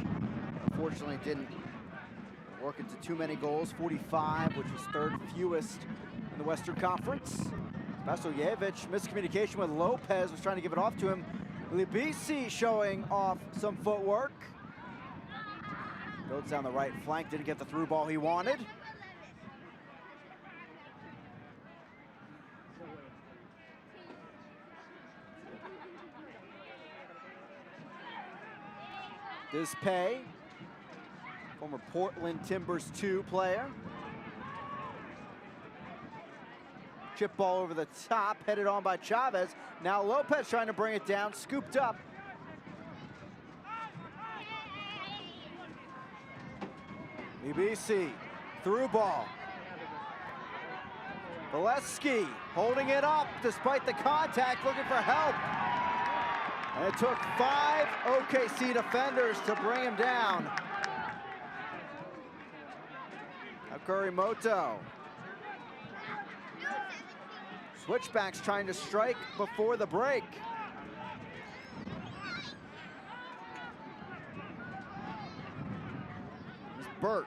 Unfortunately, didn't work into too many goals, 45, which was 3rd fewest in the Western Conference. Vasiljevic, miscommunication with Lopez, was trying to give it off to him. Libisi showing off some footwork. Builds down the right flank, didn't get the through ball he wanted. Dispay, former Portland Timbers 2 player. Chip ball over the top, headed on by Chavez. Now Lopez trying to bring it down, scooped up. EBC, through ball. Valesky holding it up despite the contact, looking for help. And it took 5 OKC defenders to bring him down. Now Kurimoto. Switchbacks trying to strike before the break. Here's Burt.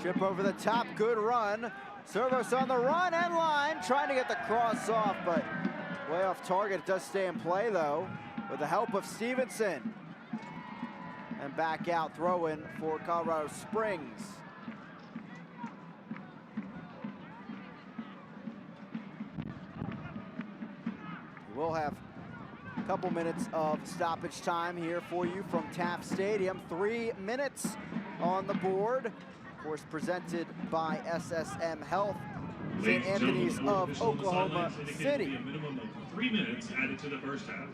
Chip over the top, good run. Servos on the run and line, trying to get the cross off, but way off target. It does stay in play though, with the help of Stevenson. And back out, throw in for Colorado Springs. We'll have a couple minutes of stoppage time here for you from Taft Stadium. 3 minutes on the board. Of course, presented by SSM Health, St. Anthony's of Oklahoma City. A minimum of 3 minutes added to the first half.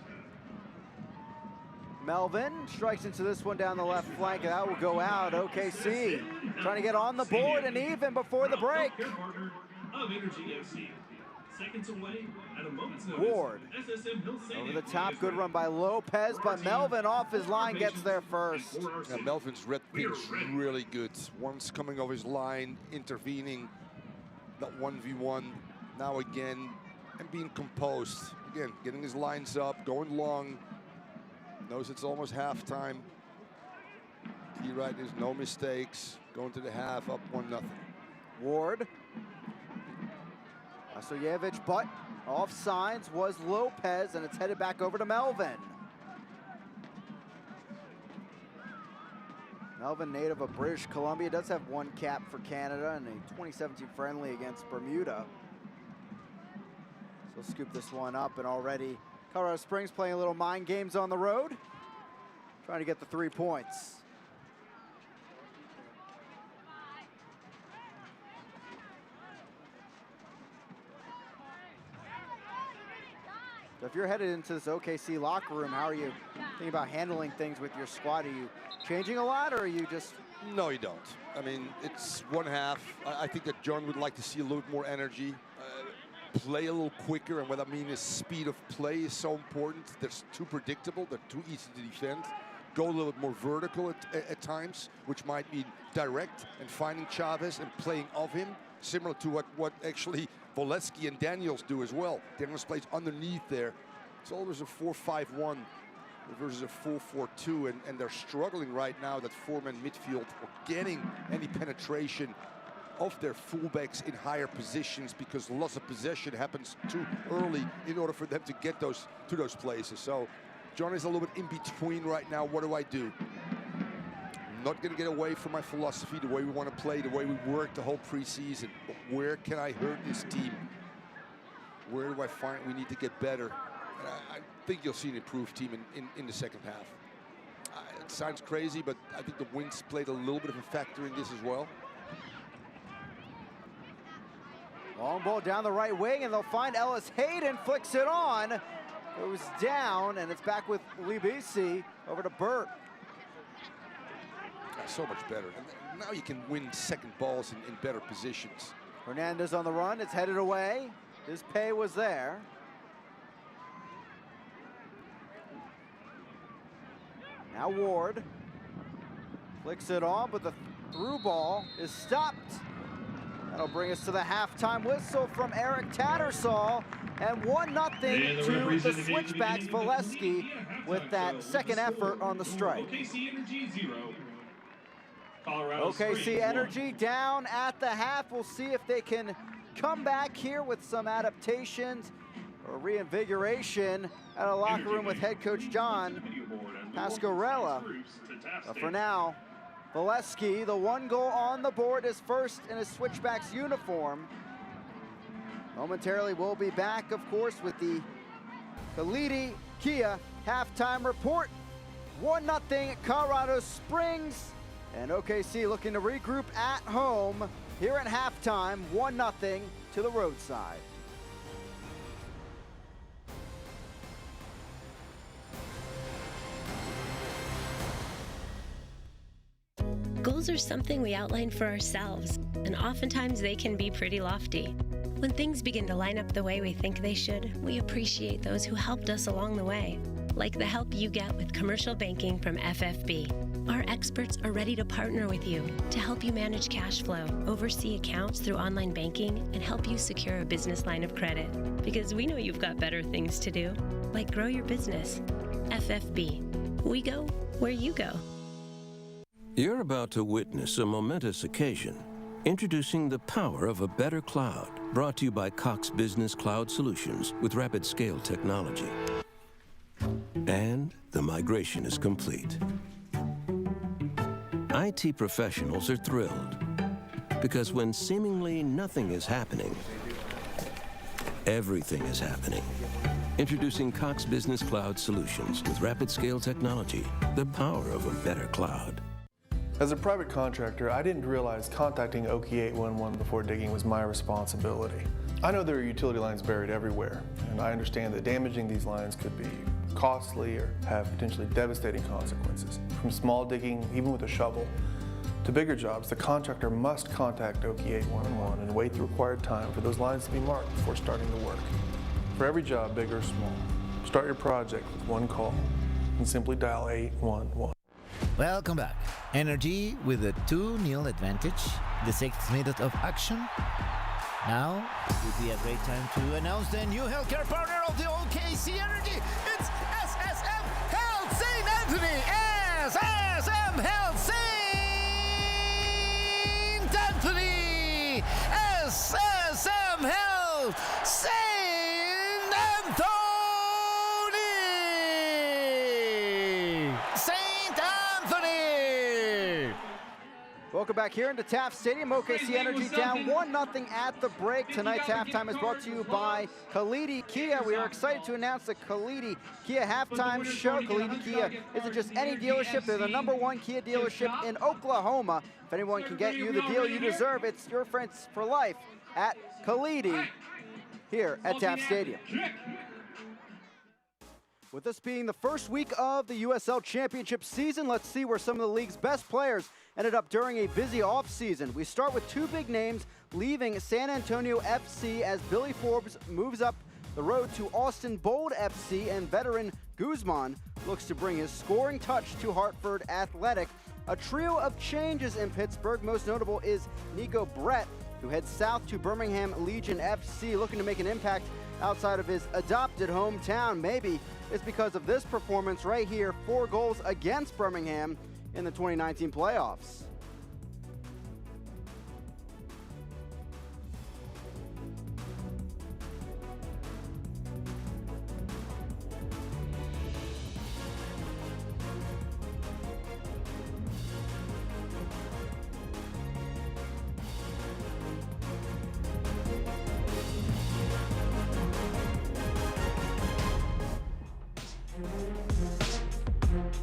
Melvin strikes into this one down the left flank, and that will go out. OKC trying to get on the board and even before the break. Partner of Energy FC. Seconds away at a moment's notice. Ward SSM Hill over the top, good run by Lopez, but Melvin off his line gets there first. Yeah, Melvin's read things really good. Once coming off his line, intervening, that 1v1, now again, and being composed. Again, getting his lines up, going long. Knows it's almost halftime. Key right is no mistakes. Going to the half, up 1-0. Ward. Vasiljevic, but offsides was Lopez, and it's headed back over to Melvin. Melvin, native of British Columbia, does have 1 cap for Canada and a 2017 friendly against Bermuda. So scoop this one up, and already Colorado Springs playing a little mind games on the road, trying to get the 3 points. So if you're headed into this OKC locker room, how are you thinking about handling things with your squad? Are you changing a lot, or are you just... No, you don't. I mean, it's 1 half. I think that John would like to see a little more energy, play a little quicker, and what I mean is speed of play is so important. They're too predictable. They're too easy to defend. Go a little bit more vertical at times, which might mean direct and finding Chavez and playing of him, similar to what actually Valesky and Daniels do as well. Daniels plays underneath there. It's always a 4-5-1 versus a 4-4-2, and they're struggling right now, that 4-man midfield, for getting any penetration of their fullbacks in higher positions, because loss of possession happens too early in order for them to get to those places. So John is a little bit in between right now. What do I do? I'm not going to get away from my philosophy, the way we want to play, the way we worked the whole preseason. But where can I hurt this team? Where do I find we need to get better? And I think you'll see an improved team in the second half. It sounds crazy, but I think the wins played a little bit of a factor in this as well. Long ball down the right wing, and they'll find Ellis Hayden, flicks it on. Goes down, and it's back with Libisi over to Burt. So much better. And now you can win second balls in better positions. Hernandez on the run, it's headed away. His pay was there. Now Ward flicks it on, but the through ball is stopped. That'll bring us to the halftime whistle from Eric Tattersall, and 1-0 to the Switchbacks. Valesky with that second effort on the strike. OKC Energy 0. OKC Energy down at the half. We'll see if they can come back here with some adaptations or reinvigoration at a locker room with head coach John Pasquarella. But for now, Valesky, the 1 goal on the board, is first in his Switchbacks uniform. Momentarily, we'll be back, of course, with the Khalidi Kia halftime report. 1-0 Colorado Springs And OKC looking to regroup at home here at halftime, 1-0 to the roadside. Goals are something we outline for ourselves, and oftentimes they can be pretty lofty. When things begin to line up the way we think they should, we appreciate those who helped us along the way, like the help you get with commercial banking from FFB. Our experts are ready to partner with you to help you manage cash flow, oversee accounts through online banking, and help you secure a business line of credit. Because we know you've got better things to do, like grow your business. FFB. We go where you go. You're about to witness a momentous occasion. Introducing the power of a better cloud, brought to you by Cox Business Cloud Solutions with rapid scale technology. And the migration is complete. IT professionals are thrilled because when seemingly nothing is happening, everything is happening. Introducing Cox Business Cloud Solutions with rapid scale technology, the power of a better cloud. As a private contractor, I didn't realize contacting OK811 before digging was my responsibility. I know there are utility lines buried everywhere, and I understand that damaging these lines could be costly or have potentially devastating consequences. From small digging, even with a shovel, to bigger jobs, the contractor must contact OK811 and wait the required time for those lines to be marked before starting the work. For every job, big or small, start your project with one call and simply dial 811. Welcome back. Energy with a 2-0 advantage. The 6th minute of action. Now would be a great time to announce the new healthcare partner of the OKC Energy. It's SSM Health St. Anthony. SSM Health St. Anthony. SSM Health St. Anthony. St. Anthony. Welcome back here into Taft Stadium. OKC Energy down 1-0 at the break. Tonight's halftime is brought to you by Khalidi Kia. We are excited to announce the Khalidi Kia halftime show. Khalidi Kia isn't just any dealership. They're the #1 Kia dealership in Oklahoma. If anyone can get you the deal you deserve, it's your friends for life at Khalidi here at Taft Stadium. With this being the first week of the USL Championship season, let's see where some of the league's best players ended up during a busy offseason. We start with two big names leaving San Antonio FC as Billy Forbes moves up the road to Austin Bold FC, and veteran Guzman looks to bring his scoring touch to Hartford Athletic. A trio of changes in Pittsburgh. Most notable is Nico Brett, who heads south to Birmingham Legion FC, looking to make an impact outside of his adopted hometown. Maybe it's because of this performance right here, 4 goals against Birmingham in the 2019 playoffs.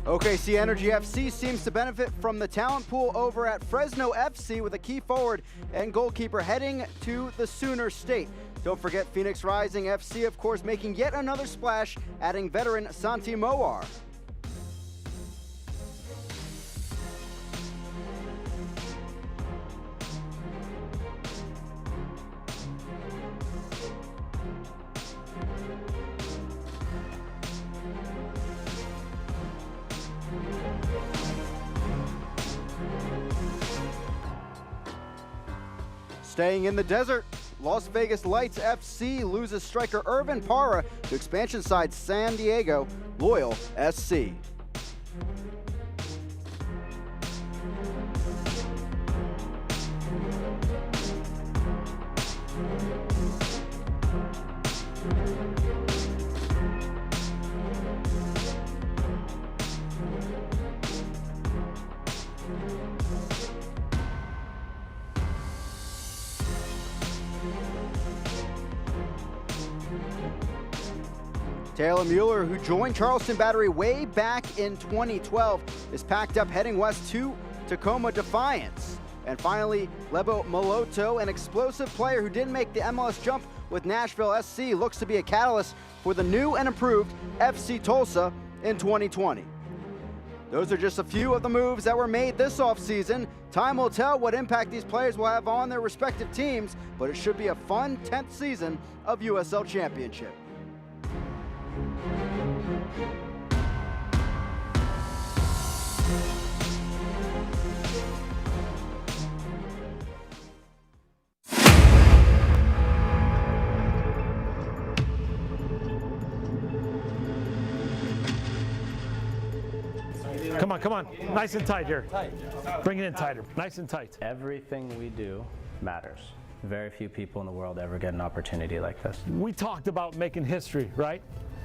OKC Energy FC seems to benefit from the talent pool over at Fresno FC with a key forward and goalkeeper heading to the Sooner State. Don't forget Phoenix Rising FC, of course, making yet another splash, adding veteran Santi Moar. Staying in the desert, Las Vegas Lights FC loses striker Irvin Parra to expansion side San Diego Loyal SC. Taylor Mueller, who joined Charleston Battery way back in 2012, is packed up heading west to Tacoma Defiance. And finally, Lebo Moloto, an explosive player who didn't make the MLS jump with Nashville SC, looks to be a catalyst for the new and improved FC Tulsa in 2020. Those are just a few of the moves that were made this offseason. Time will tell what impact these players will have on their respective teams, but it should be a fun 10th season of USL Championship. Come on. Nice and tight here. Bring it in tighter. Nice and tight. Everything we do matters. Very few people in the world ever get an opportunity like this. We talked about making history, right?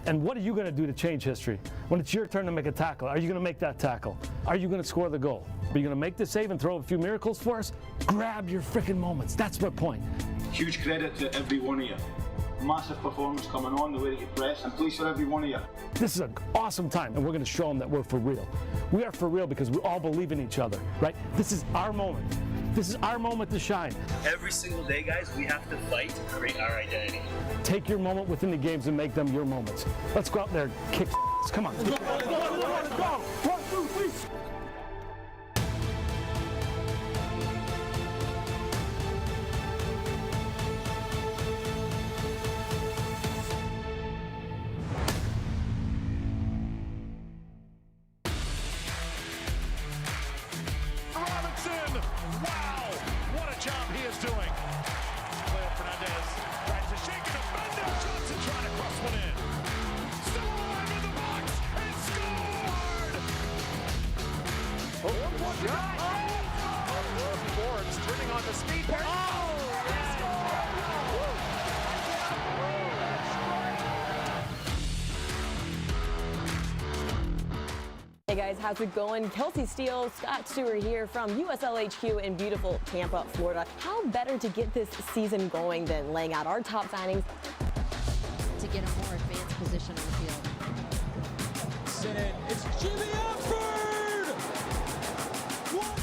And what are you going to do to change history? When it's your turn to make a tackle, are you going to make that tackle? Are you going to score the goal? Are you going to make the save and throw a few miracles for us? Grab your freaking moments. That's my point. Huge credit to every one of you. Massive performance coming on, the way that you press, and please for every one of you. This is an awesome time, and we're going to show them that we're for real. We are for real because we all believe in each other, right? This is our moment. This is our moment to shine. Every single day, guys, we have to fight to create our identity. Take your moment within the games and make them your moments. Let's go out there and kick. Come on. Go. 1, 2, 3. Wow, what a job he is doing. Leo Fernandez tries to shake it up. Bendo Johnson trying to cross one in. Still alive in the box and scored! What shot? Forbes turning on the speed pair. Hey guys, how's it going? Kelsey Steele, Scott Stewart here from USL HQ in beautiful Tampa, Florida. How better to get this season going than laying out our top signings to get a more advanced position on the field. Send it. It's Jimmy Alford! What?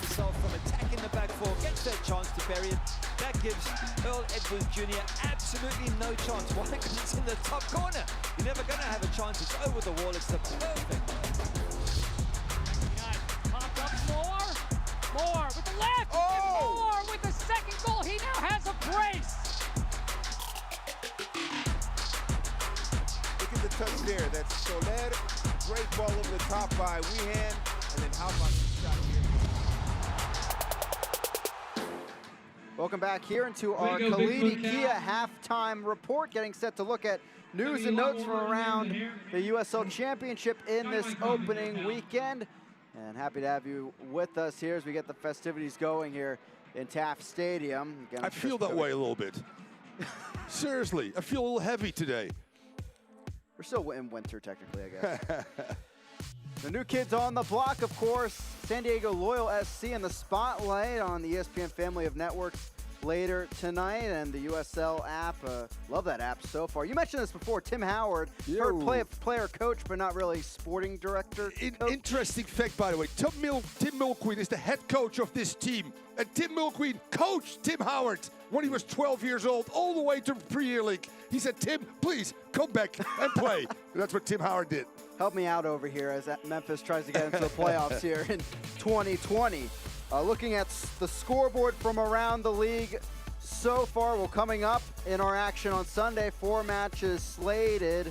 Himself from attacking the back four, gets that chance to bury it. That gives Earl Edwards Jr. absolutely no chance. Why? Because it's in the top corner. You're never going to have a chance. It's over the wall. It's the perfect. Popped up more with the left. Oh! More with the second goal. He now has a brace. Look at the touch there. That's Soler. Great ball over the top by Wehan. And then how about the shot here? Welcome back here into our Khalidi Kia halftime report, getting set to look at news and notes from around the USL Championship in this opening weekend. And happy to have you with us here as we get the festivities going here in Taft Stadium. Again, I feel that way a little bit. Seriously, I feel a little heavy today. We're still in winter, technically, I guess. The new kids on the block, of course, San Diego Loyal SC in the spotlight on the ESPN family of networks later tonight, and the USL app. Love that app so far. You mentioned this before, Tim Howard, player coach, but not really sporting director. Interesting fact, by the way, Tim Milqueen is the head coach of this team, and Tim Milqueen coached Tim Howard when he was 12 years old, all the way to Premier League. He said, Tim, please come back and play. And that's what Tim Howard did. Help me out over here as Memphis tries to get into the playoffs here in 2020. Looking at the scoreboard from around the league so far, well, coming up in our action on Sunday, 4 matches slated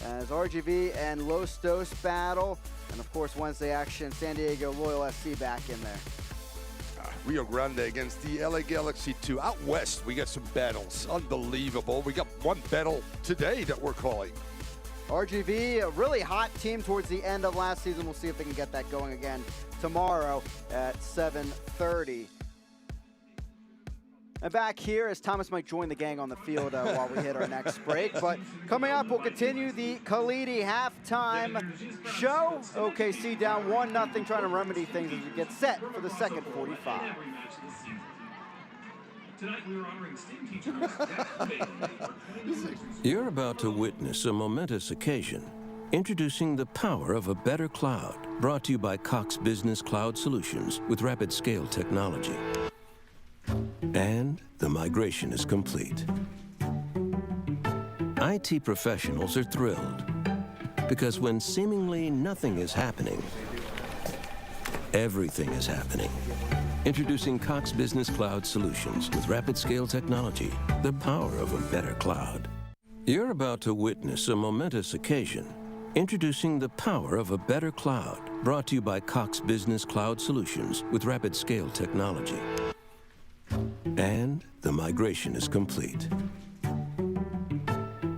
as RGV and Los Dos battle. And of course, Wednesday action, San Diego Loyal SC back in there. Rio Grande against the LA Galaxy 2. Out west, we got some battles. Unbelievable. We got one battle today that we're calling. RGV, a really hot team towards the end of last season. We'll see if they can get that going again tomorrow at 7:30. And back here, as Thomas might join the gang on the field while we hit our next break. But coming up, we'll continue the Khalidi halftime show. OKC down 1-0, trying to remedy things as we get set for the second 45. Tonight we are honoring STEM teachers. You're about to witness a momentous occasion. Introducing the power of a better cloud, brought to you by Cox Business Cloud Solutions with rapid scale technology. And the migration is complete. IT professionals are thrilled because when seemingly nothing is happening, everything is happening. Introducing Cox Business Cloud Solutions with rapid scale technology, the power of a better cloud. You're about to witness a momentous occasion. Introducing the power of a better cloud, brought to you by Cox Business Cloud Solutions with rapid scale technology. And the migration is complete.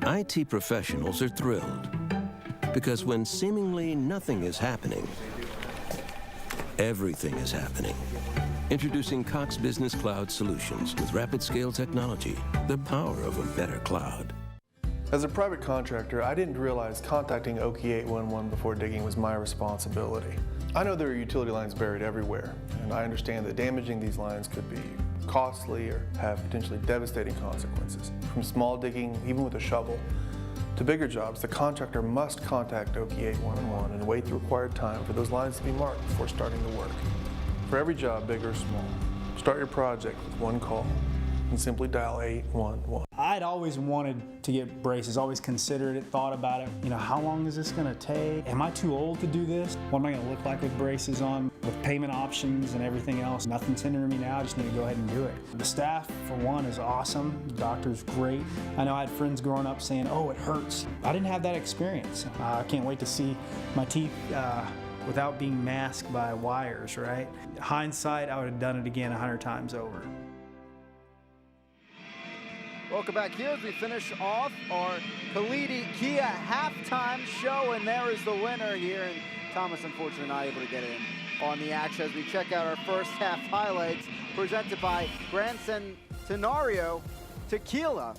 IT professionals are thrilled because when seemingly nothing is happening, everything is happening. Introducing Cox Business Cloud Solutions with rapid scale technology, the power of a better cloud. As a private contractor, I didn't realize contacting OK811 before digging was my responsibility. I know there are utility lines buried everywhere, and I understand that damaging these lines could be costly or have potentially devastating consequences. From small digging, even with a shovel, to bigger jobs, the contractor must contact OK811 and wait the required time for those lines to be marked before starting the work. For every job, big or small, start your project with one call and simply dial 811. I'd always wanted to get braces, always considered it, thought about it. You know, how long is this gonna take? Am I too old to do this? What am I gonna look like with braces on? With payment options and everything else, nothing's hindering me now, I just need to go ahead and do it. The staff, for one, is awesome. The doctor's great. I know I had friends growing up saying, oh, it hurts. I didn't have that experience. I can't wait to see my teeth without being masked by wires, right? Hindsight, I would have done it again 100 times over. Welcome back here as we finish off our Kalidi Kia halftime show, and there is the winner here, and Thomas unfortunately not able to get in on the action as we check out our first half highlights presented by Gran Centenario Tequila.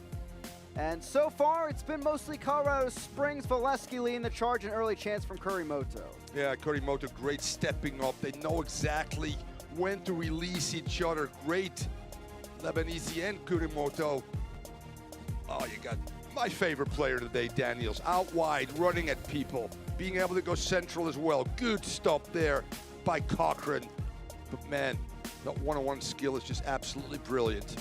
And so far, it's been mostly Colorado Springs. Valesky leading the charge, an early chance from Kurimoto. Yeah, Kurimoto, great stepping up. They know exactly when to release each other. Great Lebanese and Kurimoto. Oh, you got my favorite player today, Daniels. Out wide, running at people, being able to go central as well. Good stop there by Cochran. But man, that one-on-one skill is just absolutely brilliant.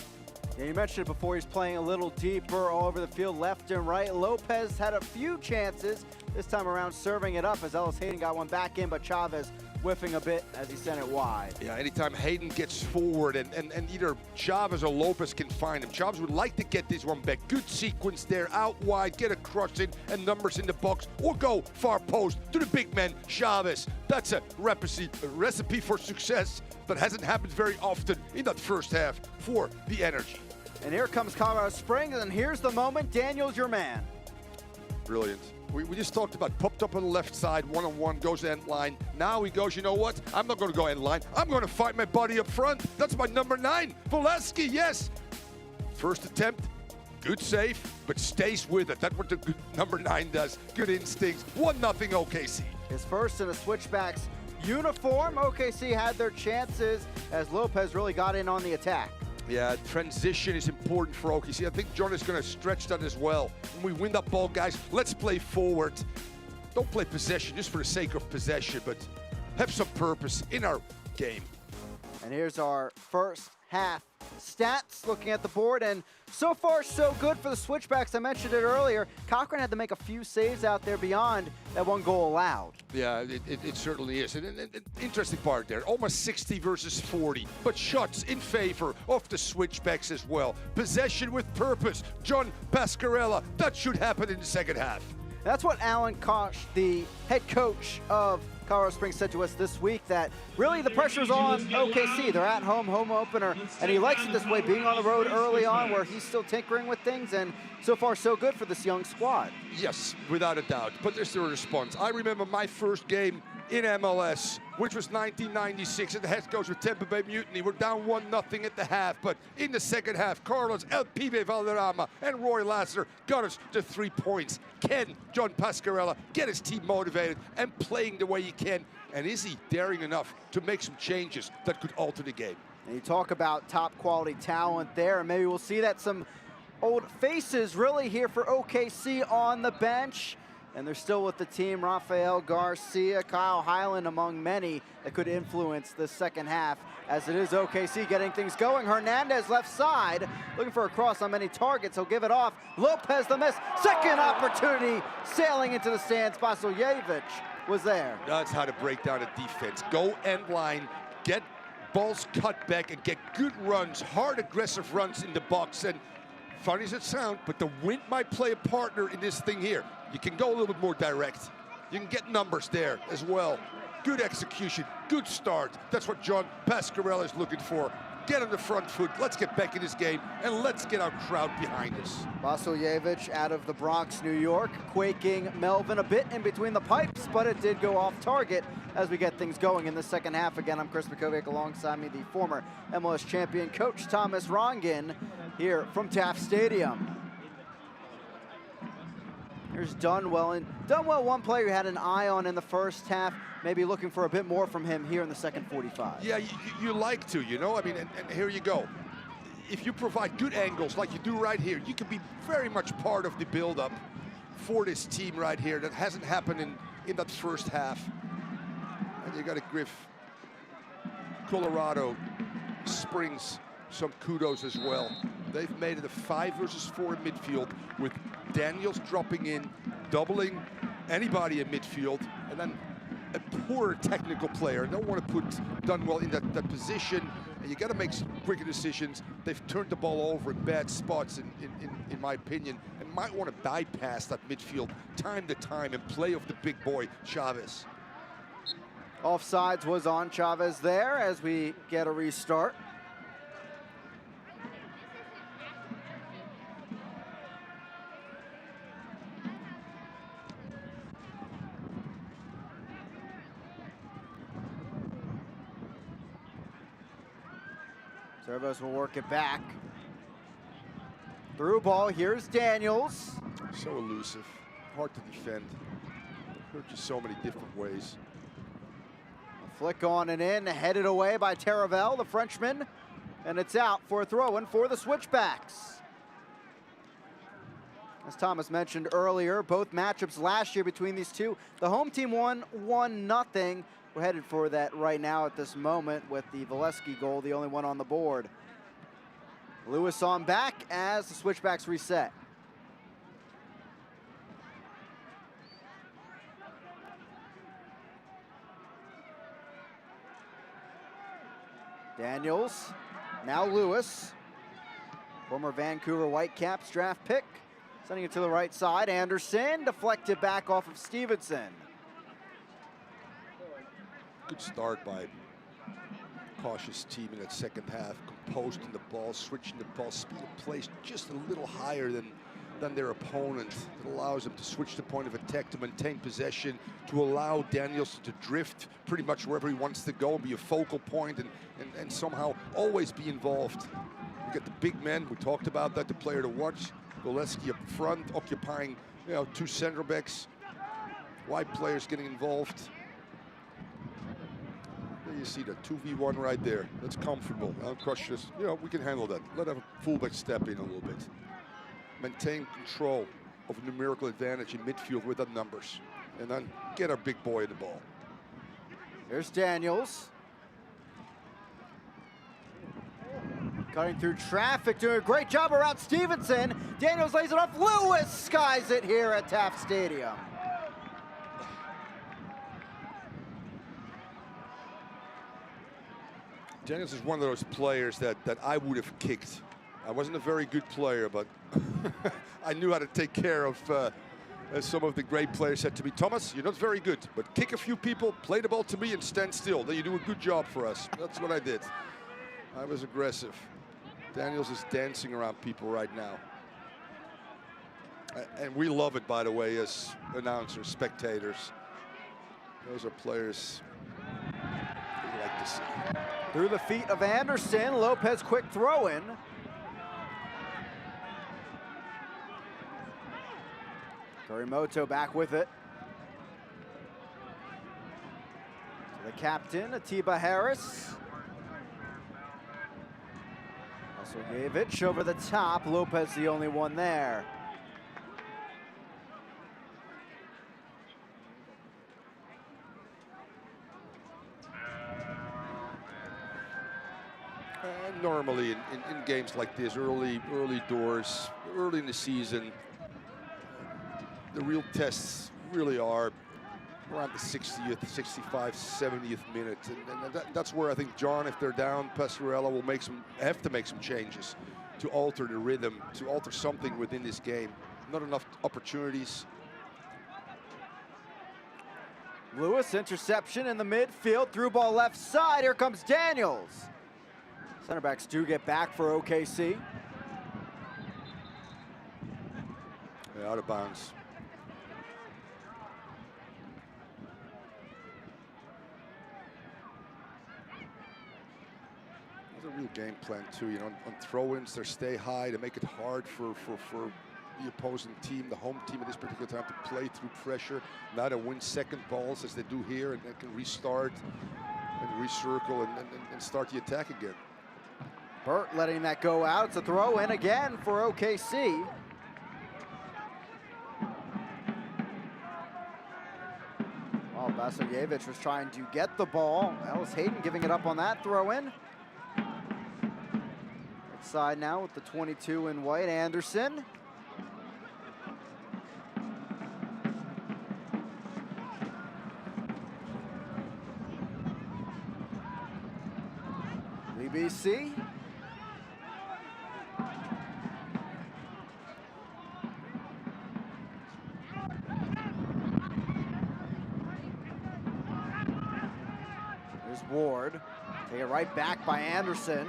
Yeah, you mentioned it before, he's playing a little deeper all over the field, left and right. Lopez had a few chances, this time around serving it up as Ellis Hayden got one back in, but Chavez whiffing a bit as he sent it wide. Yeah, anytime Hayden gets forward and either Chavez or Lopez can find him. Chavez would like to get this one back. Good sequence there, out wide, get a cross in and numbers in the box, or go far post to the big man, Chavez. That's a recipe for success that hasn't happened very often in that first half for the Energy. And here comes Colorado Springs, and here's the moment. Daniel's your man. Brilliant. We just talked about popped up on the left side, one-on-one, goes end line. Now he goes, you know what? I'm not going to go end line. I'm going to fight my buddy up front. That's my number 9, Valesky, yes. First attempt, good save, but stays with it. That's what the number 9 does. Good instincts. 1-0 OKC. His first in a Switchbacks uniform. OKC had their chances as Lopez really got in on the attack. Yeah, transition is important for OKC. I think John is going to stretch that as well. When we win that ball, guys, let's play forward. Don't play possession just for the sake of possession, but have some purpose in our game. And here's our first half stats, looking at the board, and so far so good for the Switchbacks. I mentioned it earlier. Cochran had to make a few saves out there beyond that one goal allowed. Yeah, it certainly is. And interesting part there, almost 60 versus 40, but shots in favor of the Switchbacks as well. Possession with purpose, John Pascarella. That should happen in the second half. That's what Alan Koch, the head coach of Colorado Springs, said to us this week, that really the pressure's on OKC. They're at home opener, and he likes it this way, being on the road early on where he's still tinkering with things, and so far so good for this young squad. Yes, without a doubt, but there's still a response. I remember my first game in MLS, which was 1996, and the head coach with Tampa Bay Mutiny. We're down 1-0 at the half, but in the second half, Carlos El Pibe Valderrama and Roy Lassiter got us to 3 points. Can John Pascarella get his team motivated and playing the way he can? And is he daring enough to make some changes that could alter the game? And you talk about top quality talent there, and maybe we'll see that some old faces really here for OKC on the bench. And they're still with the team. Rafael Garcia, Kyle Highland among many that could influence the second half, as it is OKC getting things going. Hernandez left side, looking for a cross on many targets. He'll give it off. Lopez the miss. Second opportunity, sailing into the stands. Vasiljevic was there. That's how to break down a defense. Go end line, get balls cut back, and get good runs, hard, aggressive runs in the box. And funny as it sounds, but the wind might play a partner in this thing here. You can go a little bit more direct. You can get numbers there as well. Good execution, good start. That's what John Pasquarella is looking for. Get on the front foot. Let's get back in this game, and let's get our crowd behind us. Vasiljevic out of the Bronx, New York, quaking Melvin a bit in between the pipes, but it did go off target as we get things going in the second half. Again, I'm Chris McKovic, alongside me, the former MLS champion, Coach Thomas Rongin, here from Taft Stadium. Here's Dunwell, and Dunwell, one player you had an eye on in the first half, maybe looking for a bit more from him here in the second 45. Yeah, you like to, you know? I mean, and here you go. If you provide good angles like you do right here, you can be very much part of the build-up for this team right here. That hasn't happened in that first half. And you got to give Colorado Springs some kudos as well. They've made it a 5 versus 4 in midfield, with Daniels dropping in, doubling anybody in midfield, and then a poor technical player. Don't want to put Dunwell in that position, and you got to make some quicker decisions. They've turned the ball over in bad spots, in my opinion, and might want to bypass that midfield time to time and play off the big boy, Chavez. Offsides was on Chavez there as we get a restart. Servos will work it back. Through ball, here's Daniels. So elusive, hard to defend. Hurt you so many different ways. A flick on and in, headed away by Taravel, the Frenchman. And it's out for a throw-in for the Switchbacks. As Thomas mentioned earlier, both matchups last year between these two, the home team won 1-0. We're headed for that right now at this moment with the Valesky goal, the only one on the board. Lewis on back as the Switchbacks reset. Daniels, now Lewis, former Vancouver Whitecaps draft pick, sending it to the right side. Anderson deflected back off of Stevenson. Good start by cautious team in that second half, composed in the ball, switching the ball, speed of play just a little higher than their opponent. It allows them to switch the point of attack, to maintain possession, to allow Daniels to drift pretty much wherever he wants to go, be a focal point, and somehow always be involved. You get the big men, we talked about that, the player to watch. Valesky up front, occupying, you know, 2 center backs. Wide players getting involved. There you see the 2v1 right there. That's comfortable. Crush this. You know, we can handle that. Let a fullback step in a little bit. Maintain control of a numerical advantage in midfield with the numbers. And then get our big boy in the ball. Here's Daniels. Cutting through traffic, doing a great job around Stevenson. Daniels lays it off. Lewis skies it here at Taft Stadium. Daniels is one of those players that I would have kicked. I wasn't a very good player, but I knew how to take care of, as some of the great players said to me, Thomas, you're not very good, but kick a few people, play the ball to me, and stand still. Then you do a good job for us. That's what I did. I was aggressive. Daniels is dancing around people right now. And we love it, by the way, as announcers, spectators. Those are players we like to see. Through the feet of Anderson, Lopez quick throw in. Kurimoto back with it. To the captain, Atiba Harris. Vasiljevic over the top. Lopez the only one there. Normally in games like this, early doors, early in the season, the real tests really are around the 60th, 65th, 70th minute. And that's where I think John, if they're down, Pastorella will have to make some changes to alter the rhythm, to alter something within this game. Not enough opportunities. Lewis, interception in the midfield, through ball left side. Here comes Daniels. Center backs do get back for OKC. Yeah, out of bounds. There's a real game plan too, you know, on throw-ins, they stay high to make it hard for the opposing team, the home team at this particular time, to play through pressure, not to win second balls as they do here, and they can restart and recircle and start the attack again. Burt letting that go out. It's a throw in again for OKC. Well, Vasiljevic was trying to get the ball. Ellis Hayden giving it up on that throw in. Side now with the 22 in white, Anderson. BBC. There's Ward. Take it right back by Anderson.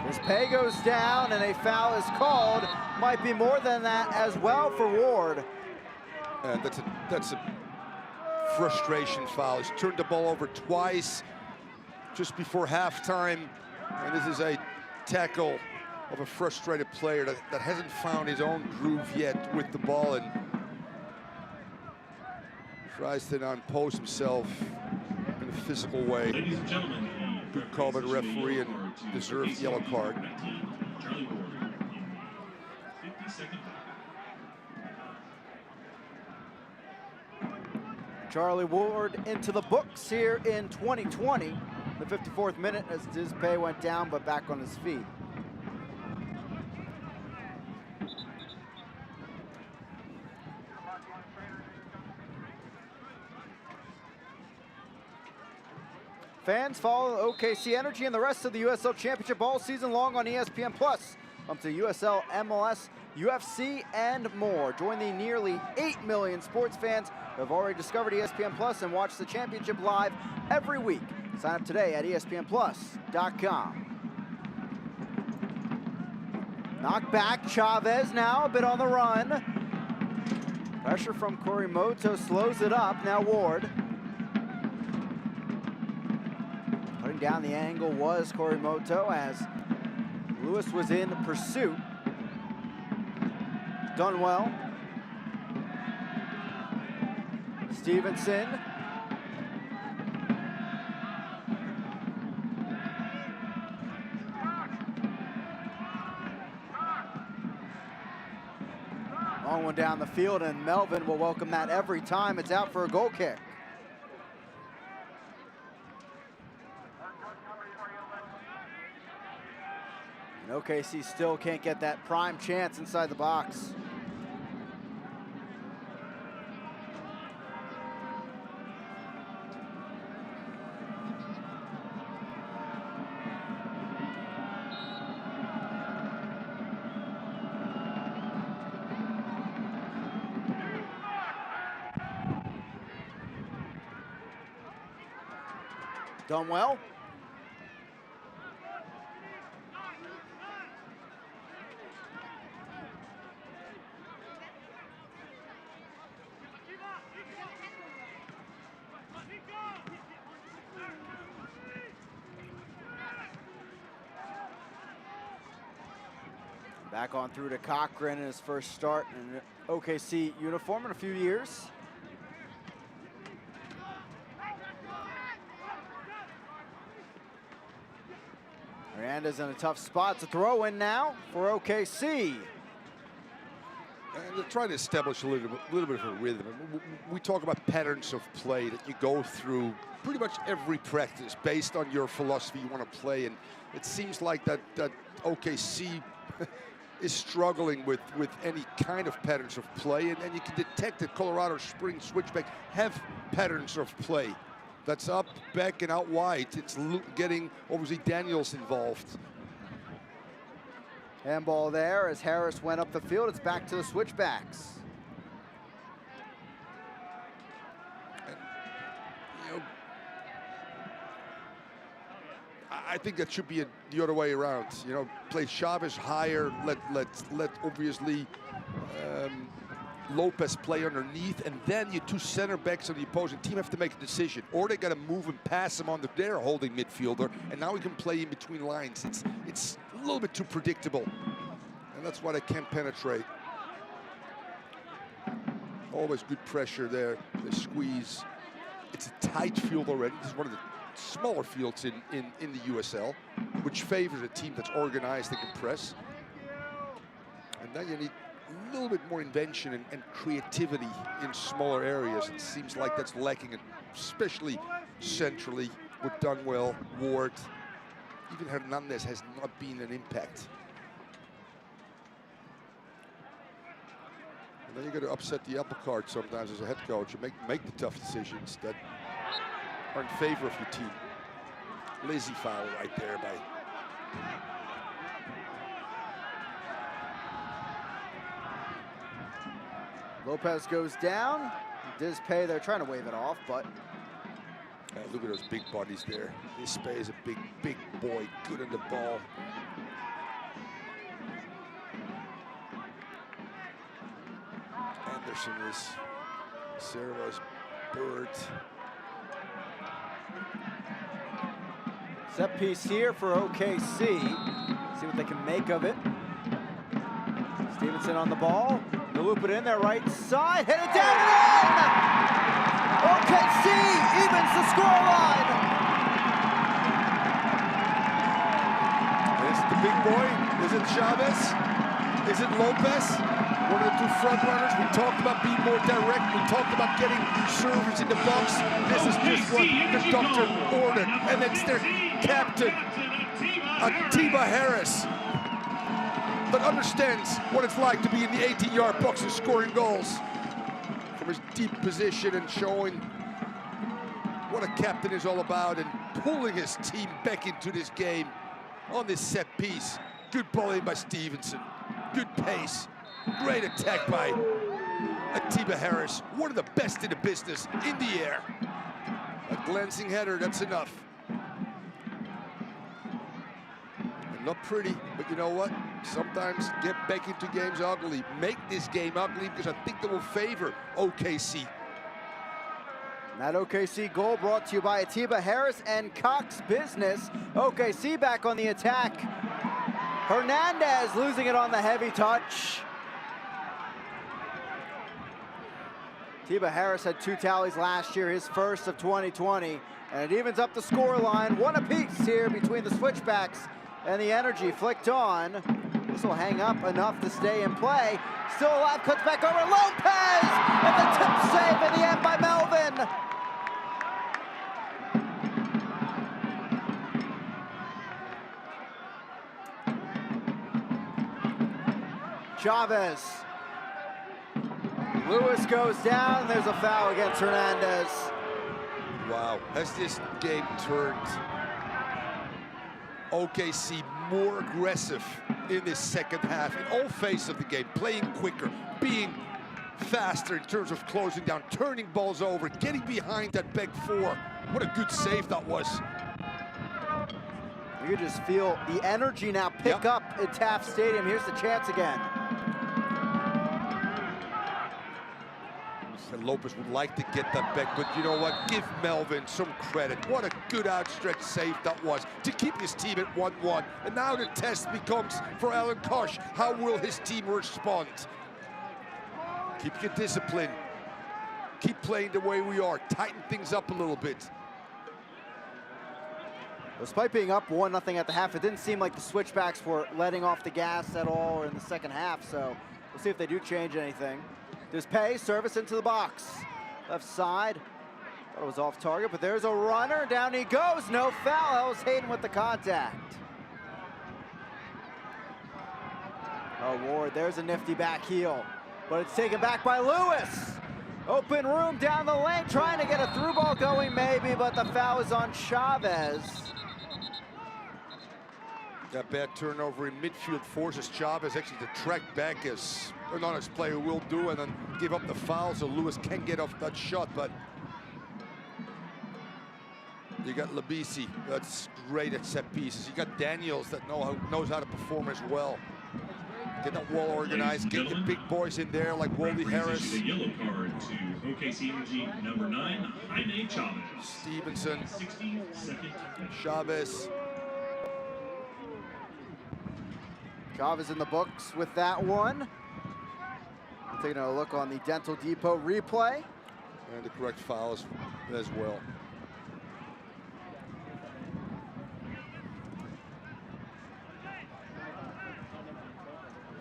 His pay goes down and a foul is called. Might be more than that as well for Ward. And that's a frustration foul. He's turned the ball over twice just before halftime. And this is a tackle of a frustrated player that hasn't found his own groove yet with the ball and tries to now impose himself in a physical way. Ladies and gentlemen, good call by the referee and deserved yellow card. Charlie Ward in the 52nd. Charlie Ward into the books here in 2020. The 54th minute as his pay went down, but back on his feet. Fans follow OKC Energy and the rest of the USL Championship all season long on ESPN+. Up to USL, MLS, UFC, and more. Join the nearly 8 million sports fans who have already discovered ESPN+ and watch the championship live every week. Sign up today at ESPNplus.com. Knock back, Chavez now a bit on the run. Pressure from Korimoto slows it up. Now Ward. Putting down the angle was Korimoto as Lewis was in pursuit. Done well. Stevenson. Long one down the field, and Melvin will welcome that every time. It's out for a goal kick. And OKC still can't get that prime chance inside the box. Done well. Back on through to Cochran in his first start in an OKC uniform in a few years. Hernandez in a tough spot to throw in now for OKC. And they're trying to establish a little bit of a rhythm. We talk about patterns of play that you go through pretty much every practice based on your philosophy you want to play. And it seems like that OKC is struggling with any kind of patterns of play. And you can detect that Colorado Springs Switchback have patterns of play. That's up, back, and out wide. It's getting, obviously, Daniels involved. Handball there as Harris went up the field. It's back to the Switchbacks. And, you know, I think that should be the other way around. You know, play Chavez higher. Let obviously Lopez play underneath, and then your two center backs of the opposing team have to make a decision, or they got to move and pass him on their holding midfielder, and now we can play in between lines. It's a little bit too predictable, and that's why they can't penetrate. Always good pressure there. They squeeze. It's a tight field already. This is one of the smaller fields in the USL, which favors a team that's organized and can press. And then you need a little bit more invention and creativity in smaller areas. It seems like that's lacking, especially centrally with Dunwell, Ward. Even Hernandez has not been an impact. And then you got to upset the apple cart sometimes as a head coach. You make the tough decisions that are in favor of your team. Lazy foul right there by Lopez goes down. Dispay, they're trying to wave it off, but look at those big bodies there. Dispay is a big boy, good on the ball. Anderson is Serva's bird. Set piece here for OKC. See what they can make of it. Stevenson on the ball. They'll loop it in there, right side. Hit it down and in! OKC evens the scoreline. Is it the big boy? Is it Chavez? Is it Lopez? One of the two front runners. We talked about being more direct. We talked about getting servers in the box. This is just what the doctor ordered. And it's their captain, Tommie Harris, that understands what it's like to be in the 18-yard box and scoring goals from his deep position and showing what a captain is all about and pulling his team back into this game on this set piece. Good bowling by Stevenson. Good pace. Great attack by Tommie Harris. One of the best in the business in the air. A glancing header, that's enough. And not pretty, but you know what? Sometimes get back into games ugly. Make this game ugly because I think that will favor OKC. That OKC goal brought to you by Tommie Harris and Cox Business. OKC back on the attack. Hernandez losing it on the heavy touch. Tommie Harris had 2 tallies last year, his first of 2020, and it evens up the scoreline. 1 apiece here between the Switchbacks and the Energy. Flicked on. This will hang up enough to stay in play. Still alive, cuts back over Lopez! And the tip save in the end by Melvin! Chavez. Lewis goes down. There's a foul against Hernandez. Wow, has this game turned OKC more aggressive in this second half in all phases of the game, playing quicker, being faster in terms of closing down, turning balls over, getting behind that back four. What a good save that was. You can just feel the energy now pick up at Taft Stadium. Here's the chance again. And Lopez would like to get that back, but you know what? Give Melvin some credit. What a good outstretched save that was to keep his team at 1-1. And now the test becomes for Alan Kosh. How will his team respond? Keep your discipline. Keep playing the way we are. Tighten things up a little bit. Despite being up 1-0 at the half, it didn't seem like the Switchbacks were letting off the gas at all in the second half. So the We'll see if they do change anything. There's Pay, service into the box. Left side. Thought it was off target, but there's a runner. Down he goes. No foul. That was Hayden with the contact. Oh, Ward, there's a nifty back heel. But it's taken back by Lewis. Open room down the lane, trying to get a through ball going maybe, but the foul is on Chavez. That bad turnover in midfield forces Chavez actually to track back as an honest player will do and then give up the foul so Lewis can get off that shot, but you got Labisi, that's great at set pieces. You got Daniels that knows how to perform as well. Get that wall organized, get the big boys in there like Wally Harris. A yellow card to OKC Energy number 9, Tommie Chavez. Stevenson, 62nd. Chavez. Chavez in the books with that one. Taking a look on the Dental Depot replay. And the correct foul as well.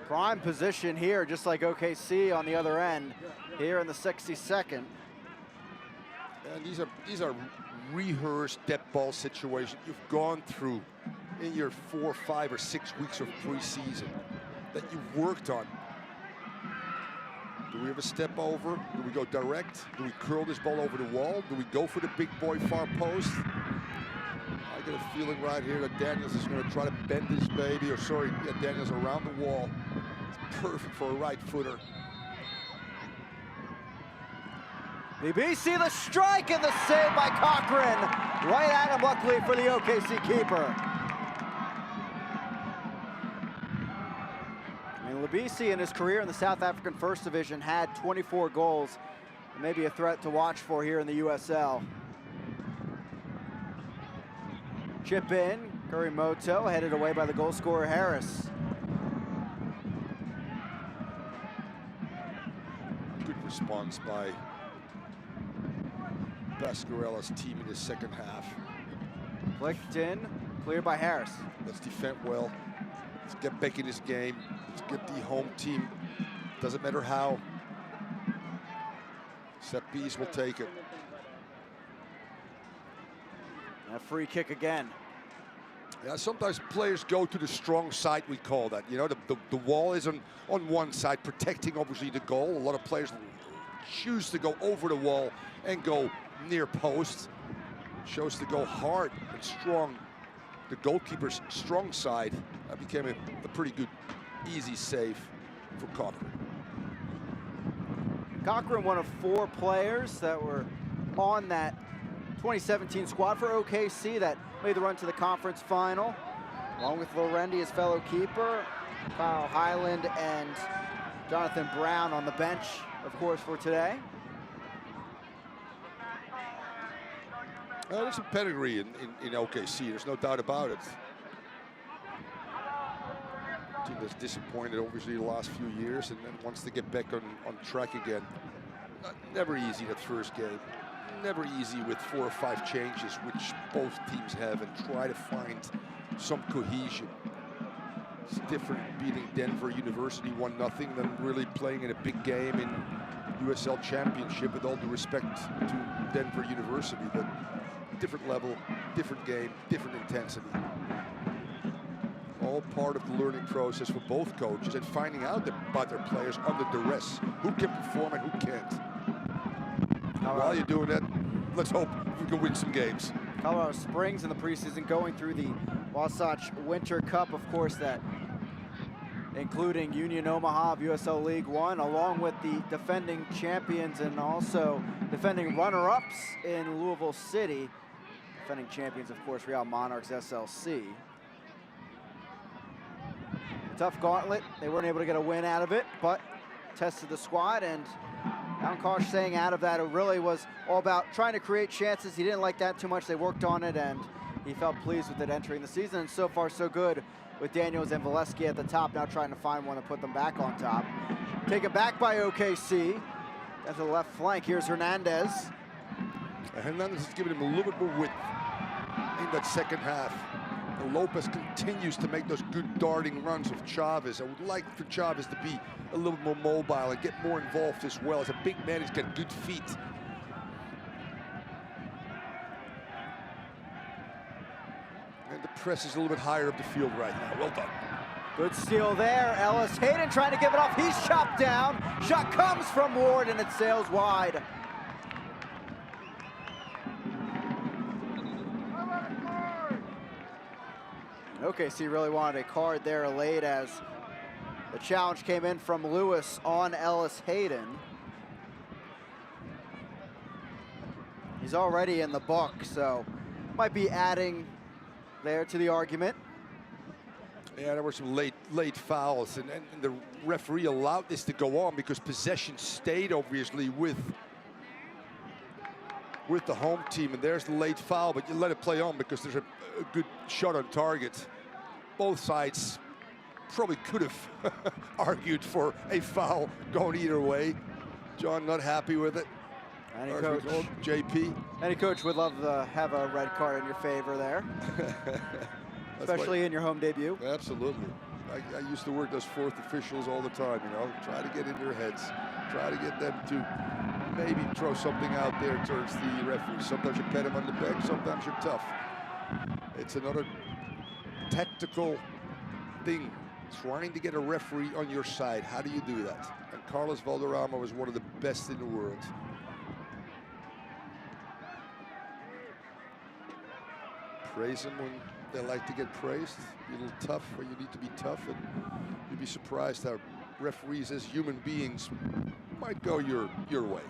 Prime position here, just like OKC on the other end, here in the 62nd. And these are rehearsed depth ball situations you've gone through in your 4, 5, or 6 weeks of preseason that you've worked on. Do we have a step over? Do we go direct? Do we curl this ball over the wall? Do we go for the big boy far post? I get a feeling right here that Daniels is going to try to bend this baby, or sorry, yeah, Daniels around the wall. It's perfect for a right footer. BBC the strike and the save by Cochran. Right at him, luckily for the OKC keeper. I mean, Labisi in his career in the South African First Division had 24 goals. Maybe a threat to watch for here in the USL. Chip in, Kurimoto headed away by the goal scorer Harris. Good response by Pasquarella's team in the second half. Flicked in, cleared by Harris. Let's defend well. Let's get back in this game. Let's get the home team. Doesn't matter how. Set piece will take it. And a free kick again. Yeah, sometimes players go to the strong side, we call that. You know, the wall is on one side, protecting obviously the goal. A lot of players choose to go over the wall and go near post. Chose to go hard and strong. The goalkeeper's strong side became a pretty good, easy save for Cochran. Cochran, one of 4 players that were on that 2017 squad for OKC that made the run to the conference final, along with Lorendi, his fellow keeper, Kyle Highland, and Jonathan Brown on the bench, of course, for today. There's some pedigree in OKC, there's no doubt about it. Team that's disappointed, obviously, the last few years, and then wants to get back on track again. Never easy that first game. Never easy with 4 or 5 changes, which both teams have, and try to find some cohesion. It's different beating Denver University 1-0 than really playing in a big game in USL Championship, with all due respect to Denver University, but different level, different game, different intensity. All part of the learning process for both coaches and finding out about their players under duress, who can perform and who can't. While you're doing that, let's hope we can win some games. Colorado Springs in the preseason going through the Wasatch Winter Cup, of course, that including Union Omaha of USL League One, along with the defending champions and also defending runner-ups in Louisville City. Defending champions, of course, Real Monarchs SLC. Tough gauntlet. They weren't able to get a win out of it, but tested the squad, and Alan Kosh saying out of that, it really was all about trying to create chances. He didn't like that too much. They worked on it, and he felt pleased with it entering the season. And so far, so good with Daniels and Valesky at the top, now trying to find one to put them back on top. Taken back by OKC. Down to the left flank. Here's Hernandez. Hernandez has given him a little bit more width in that second half. Lopez continues to make those good darting runs of Chavez. I would like for Chavez to be a little more mobile and get more involved as well. As a big man, he's got good feet. And the press is a little bit higher up the field right now. Well done. Good steal there. Ellis Hayden trying to give it off. He's chopped down. Shot comes from Ward and it sails wide. OKC really wanted a card there late as the challenge came in from Lewis on Ellis Hayden. He's already in the book, so might be adding there to the argument. Yeah, there were some late fouls, and the referee allowed this to go on because possession stayed obviously with the home team, and there's the late foul, but you let it play on because there's a good shot on target. Both sides probably could have argued for a foul going either way. John not happy with it. Any coach, JP. Any coach would love to have a red card in your favor there. Especially in your home debut. Absolutely. I used to work those fourth officials all the time, you know. Try to get in their heads. Try to get them to maybe throw something out there towards the referee. Sometimes you pat him on the back, sometimes you're tough. It's another tactical thing. Trying to get a referee on your side. How do you do that? And Carlos Valderrama was one of the best in the world. Praise him when they like to get praised. Be a little tough when you need to be tough, and you'd be surprised how referees as human beings might go your way.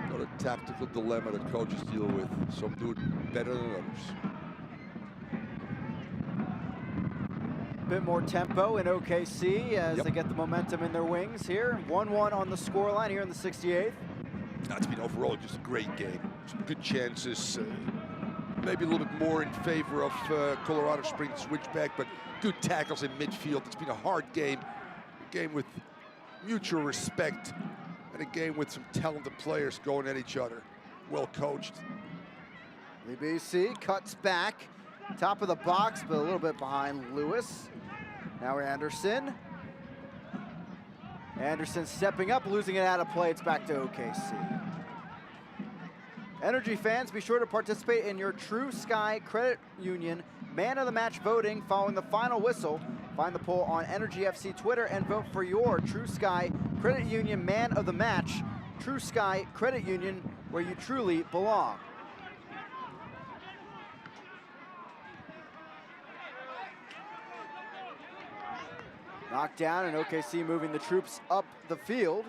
Another tactical dilemma that coaches deal with. Some do it better than others. Bit more tempo in OKC as they get the momentum in their wings here. 1-1 on the scoreline here in the 68th. It's been overall just a great game. Some good chances. Maybe a little bit more in favor of Colorado Springs Switchback, but good tackles in midfield. It's been a hard game. A game with mutual respect and a game with some talented players going at each other. Well coached. BC cuts back. Top of the box, but a little bit behind Lewis. Now Anderson. Anderson stepping up, losing it out of play. It's back to OKC. Energy fans, be sure to participate in your True Sky Credit Union Man of the Match voting following the final whistle. Find the poll on Energy FC Twitter and vote for your True Sky Credit Union Man of the Match. True Sky Credit Union, where you truly belong. Knocked down, and OKC moving the troops up the field.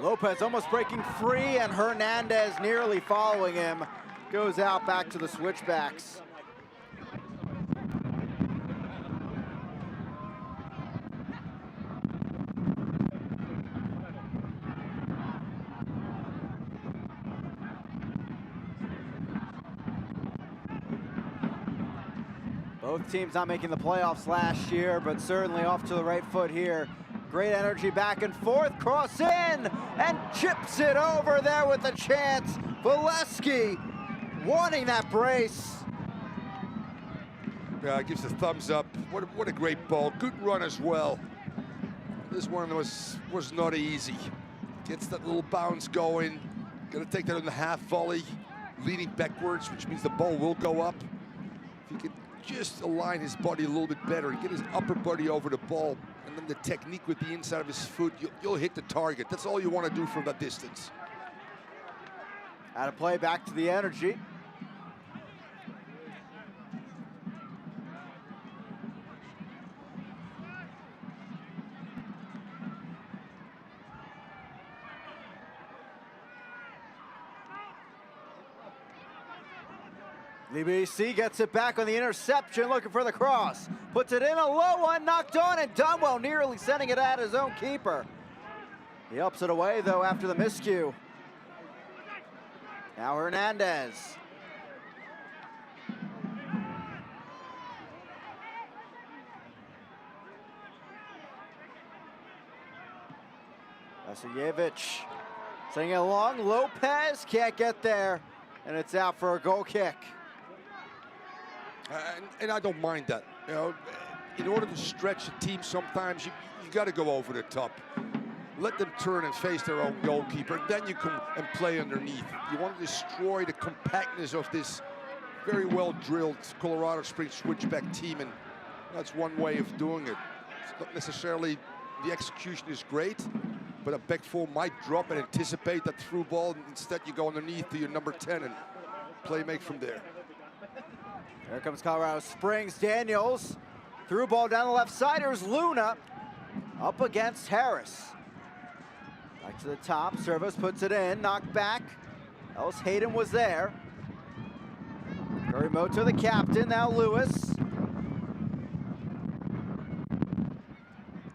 Lopez almost breaking free, and Hernandez nearly following him. Goes out back to the Switchbacks. Both teams not making the playoffs last year, but certainly off to the right foot here. Great energy back and forth, cross in, and chips it over there with a chance. Valesky wanting that brace. Yeah, gives a thumbs up. What a great ball. Good run as well. This one was not easy. Gets that little bounce going. Gonna take that on the half volley, leaning backwards, which means the ball will go up. If he could just align his body a little bit better, get his upper body over the ball, and then the technique with the inside of his foot, you'll hit the target. That's all you want to do from that distance. Out of play, back to the energy. BC gets it back on the interception, looking for the cross. Puts it in, a low one, knocked on, and Dunwell nearly sending it at his own keeper. He ups it away, though, after the miscue. Now Hernandez. Vasiljevic sending it along. Lopez can't get there, and it's out for a goal kick. And I don't mind that. You know, in order to stretch the team, sometimes you got to go over the top. Let them turn and face their own goalkeeper, and then you come and play underneath. You want to destroy the compactness of this very well-drilled Colorado Springs Switchback team, and that's one way of doing it. It's not necessarily the execution is great, but a back four might drop and anticipate that through ball, and instead you go underneath to your number 10 and play make from there. Here comes Colorado Springs. Daniels, through ball down the left side. Here's Luna up against Harris. Back to the top, Service puts it in, knocked back. Ellis Hayden was there. Kurimoto, the captain, now Lewis.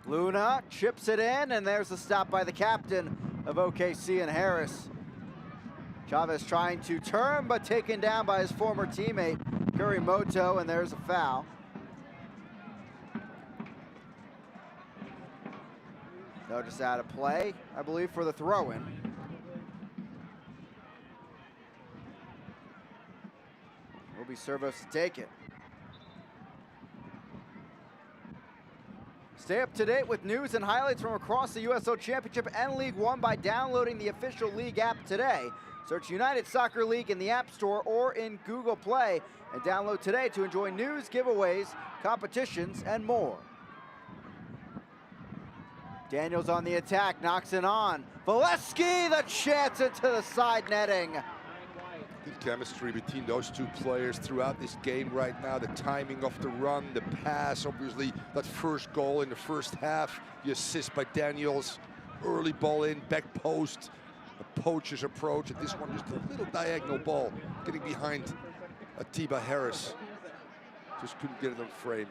Luna chips it in, and there's the stop by the captain of OKC and Harris. Chavez trying to turn, but taken down by his former teammate, Kurimoto, and there's a foul. They're just out of play, I believe, for the throw-in. Will be Servos to take it. Stay up to date with news and highlights from across the USL Championship and League One by downloading the official league app today. Search United Soccer League in the App Store or in Google Play, and download today to enjoy news, giveaways, competitions, and more. Daniels on the attack, knocks it on. Valesky, the chance into the side netting. Good chemistry between those two players throughout this game right now. The timing of the run, the pass, obviously that first goal in the first half. The assist by Daniels, early ball in, back post, a poacher's approach. And this one just a little diagonal ball, getting behind Atiba Harris. Just couldn't get it on frame.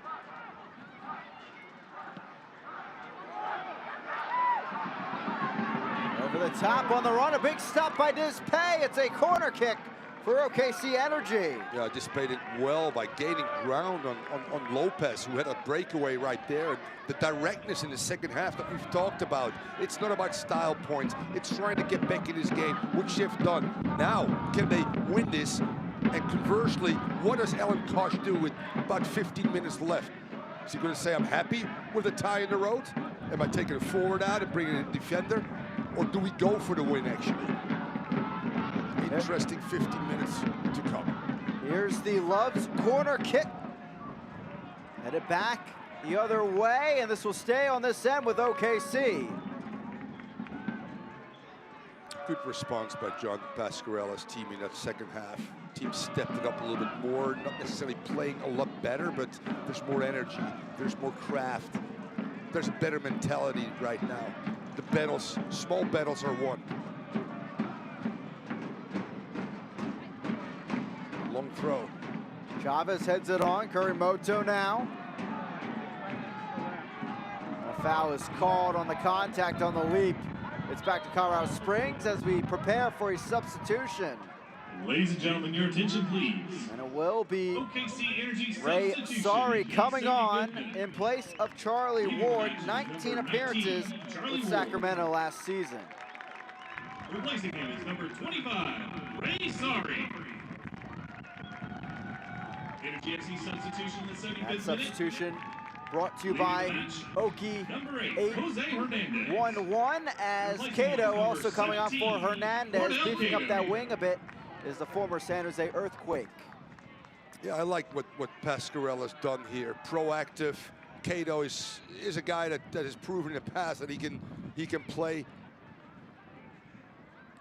Over the top on the run, a big stop by Dispay. It's a corner kick for OKC Energy. Yeah, Dispay did well by gaining ground on Lopez, who had a breakaway right there. And the directness in the second half that we've talked about. It's not about style points. It's trying to get back in this game, which they've done. Now, can they win this? And conversely, what does Alan Kosh do with about 15 minutes left? Is he going to say, I'm happy with a tie in the road? Am I taking a forward out and bringing in a defender? Or do we go for the win, actually? Interesting 15 minutes to come. Here's the Loves corner kick. Headed back the other way, and this will stay on this end with OKC. Good response by John Pasquarella's team in that second half. Team stepped it up a little bit more, not necessarily playing a lot better, but there's more energy, there's more craft, there's a better mentality right now. The battles, small battles are won. Long throw. Chavez heads it on, Kurimoto now. A foul is called on the contact on the leap. It's back to Colorado Springs as we prepare for a substitution. Ladies and gentlemen, your attention, please. And it will be OKC Energy Ray substitution. Sorry coming on in place of Charlie Ward, 19 appearances with Sacramento last season. Replacing him is number 25, Ray Sorry. Energy FC substitution in the 75th minute. Substitution brought to you by Okie 8-1-1 as Cato also coming off for Hernandez, beefing up that wing a bit, is the former San Jose Earthquake. Yeah, I like what Pasquarella's done here. Proactive. Cato is a guy that has proven in the past that he can play,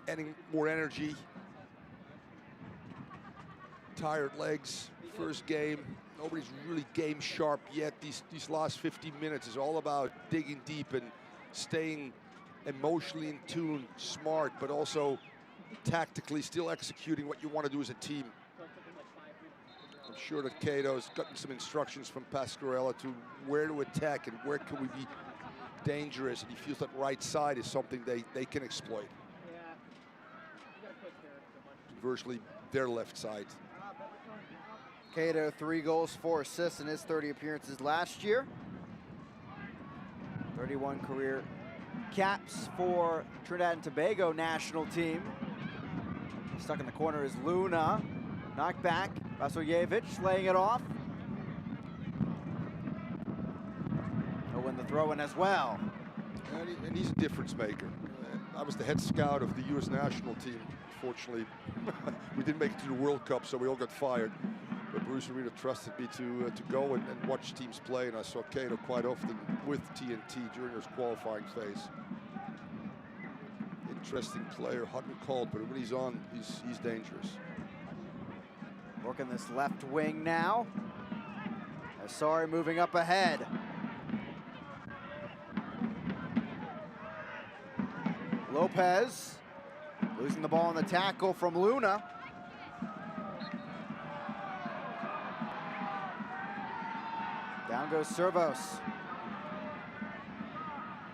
adding more energy. Tired legs, first game. Nobody's really game sharp yet. These last 15 minutes is all about digging deep and staying emotionally in tune, smart, but also tactically still executing what you want to do as a team. I'm sure that Cato's gotten some instructions from Pasquarella to where to attack and where can we be dangerous, and he feels that right side is something they can exploit. Conversely, their left side. Cato, 3 goals, 4 assists in his 30 appearances last year. 31 career caps for Trinidad and Tobago national team. Stuck in the corner is Luna. Knocked back. Vasiljevic laying it off. He'll win the throw-in as well. And he's a difference maker. I was the head scout of the U.S. national team. Fortunately, we didn't make it to the World Cup, so we all got fired. But Bruce Arena trusted me to go and watch teams play, and I saw Cato quite often with TNT during his qualifying phase. Interesting player, hot and cold, but when he's on, he's dangerous. Working this left wing now. Asari moving up ahead. Lopez losing the ball on the tackle from Luna. Down goes Servos.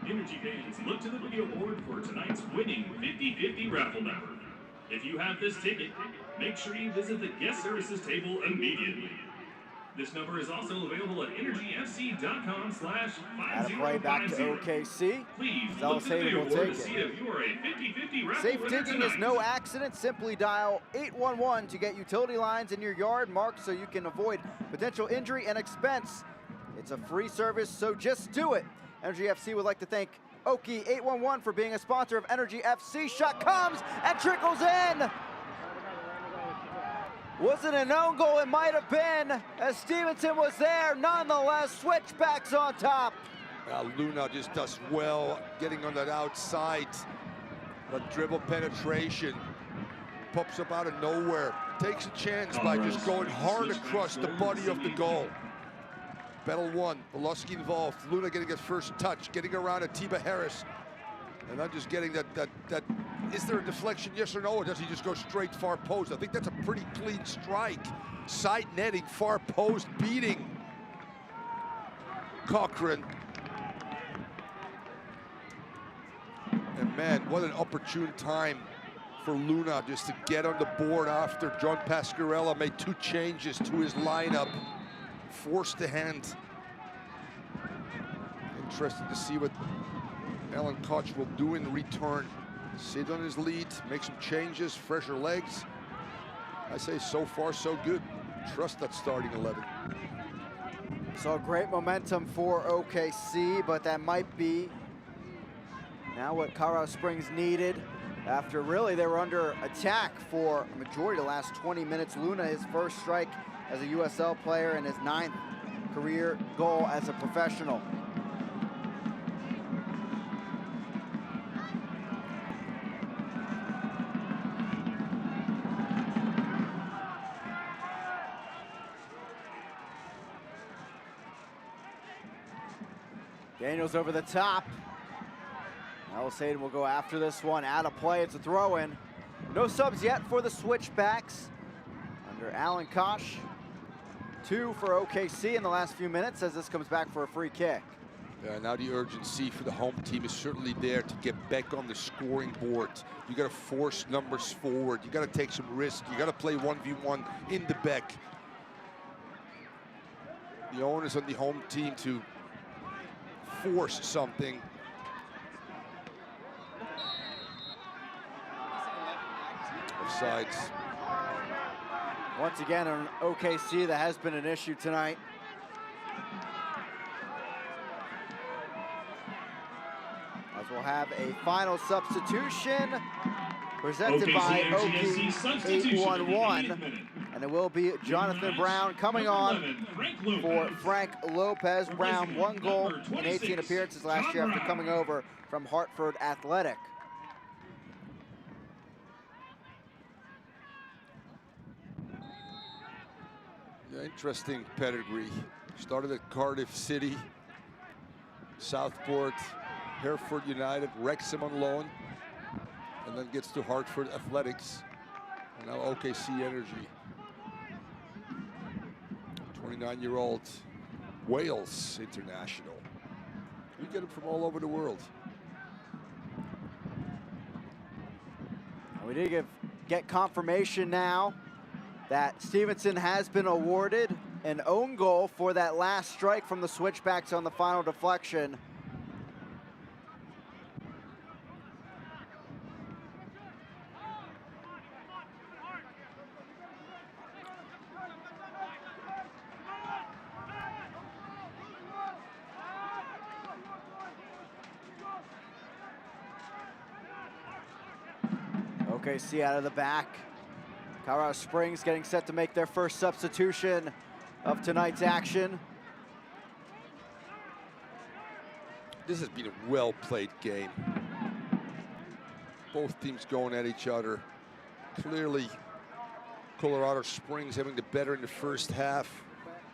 Energy fans, look to the video board for tonight's winning 50-50 raffle number. If you have this ticket, make sure you visit the guest services table immediately. This number is also available at energyfc.com/5050. Add a play back to OKC. Please Zealous look to the Hayden video will board take to see it. if you are a 50-50 raffle Safe winner digging is tonight. no accident. Simply dial 811 to get utility lines in your yard marked so you can avoid potential injury and expense. It's a free service, so just do it. Energy FC would like to thank Oki 811 for being a sponsor of Energy FC. Shot comes and trickles in. Was it an own goal? It might have been, as Stevenson was there. Nonetheless, Switchbacks on top. Luna just does well getting on that outside. The dribble penetration pops up out of nowhere. Takes a chance by just going hard across the body of the goal. Battle one, Valesky involved. Luna getting his first touch, getting around Atiba Harris. And then just getting that, is there a deflection, yes or no, or does he just go straight far post? I think that's a pretty clean strike. Side netting, far post, beating Cochran. And man, what an opportune time for Luna just to get on the board after John Pasquarella made 2 changes to his lineup. Forced the hand. Interesting to see what Alan Koch will do in return. Sit on his lead, make some changes, fresher legs. I say so far so good. Trust that starting 11. So great momentum for OKC, but that might be now what Colorado Springs needed after really they were under attack for a majority of the last 20 minutes. Luna, his first strike as a USL player and his 9th career goal as a professional. Daniels over the top. Alice Hayden will go after this one. Out of play, it's a throw-in. No subs yet for the Switchbacks under Alan Koch. 2 for OKC in the last few minutes as this comes back for a free kick. Yeah, now the urgency for the home team is certainly there to get back on the scoring board. You got to force numbers forward. You got to take some risk. You got to play 1v1 in the back. The onus on the home team to force something. Offsides. Once again, on OKC, that has been an issue tonight. As we'll have a final substitution presented by Oki 811. And it will be Jonathan Brown coming on for Frank Lopez. Brown, 1 goal in 18 appearances last year after coming over from Hartford Athletic. Yeah, interesting pedigree. Started at Cardiff City, Southport, Hereford United, Wrexham on loan, and then gets to Hartford Athletics, and now OKC Energy. 29-year-old Wales international. We get him from all over the world. We did get confirmation now that Stevenson has been awarded an own goal for that last strike from the Switchbacks on the final deflection. OKC out of the back. Colorado Springs getting set to make their first substitution of tonight's action. This has been a well-played game. Both teams going at each other. Clearly, Colorado Springs having the better in the first half.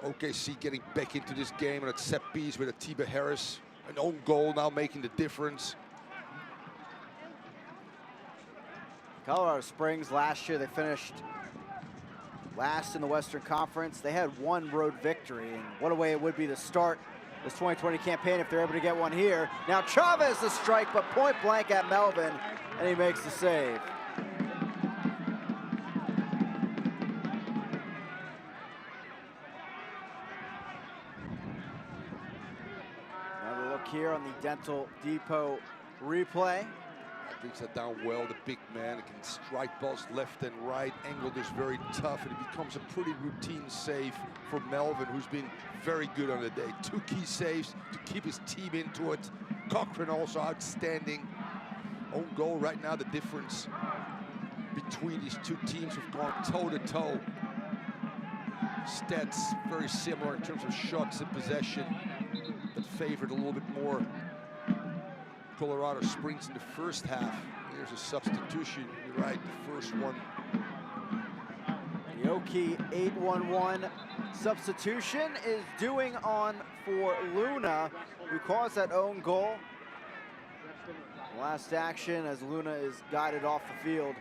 OKC getting back into this game and at set piece with Atiba Harris. An own goal now making the difference. Colorado Springs last year, they finished last in the Western Conference. They had one road victory, and what a way it would be to start this 2020 campaign if they're able to get one here. Now Chavez the strike, but point blank at Melvin, and he makes the save. Another look here on the Dental Depot replay. Brings that down well, the big man can strike balls left and right. Angled is very tough, and it becomes a pretty routine save for Melvin, who's been very good on the day. 2 key saves to keep his team into it. Cochran also outstanding. Own goal right now, the difference between these two teams have gone toe-to-toe. Stats very similar in terms of shots and possession, but favored a little bit more Colorado Springs in the first half. Here's a substitution, you're right, the first one. The Oki 8-1-1 substitution is doing on for Luna, who caused that own goal. Last action as Luna is guided off the field.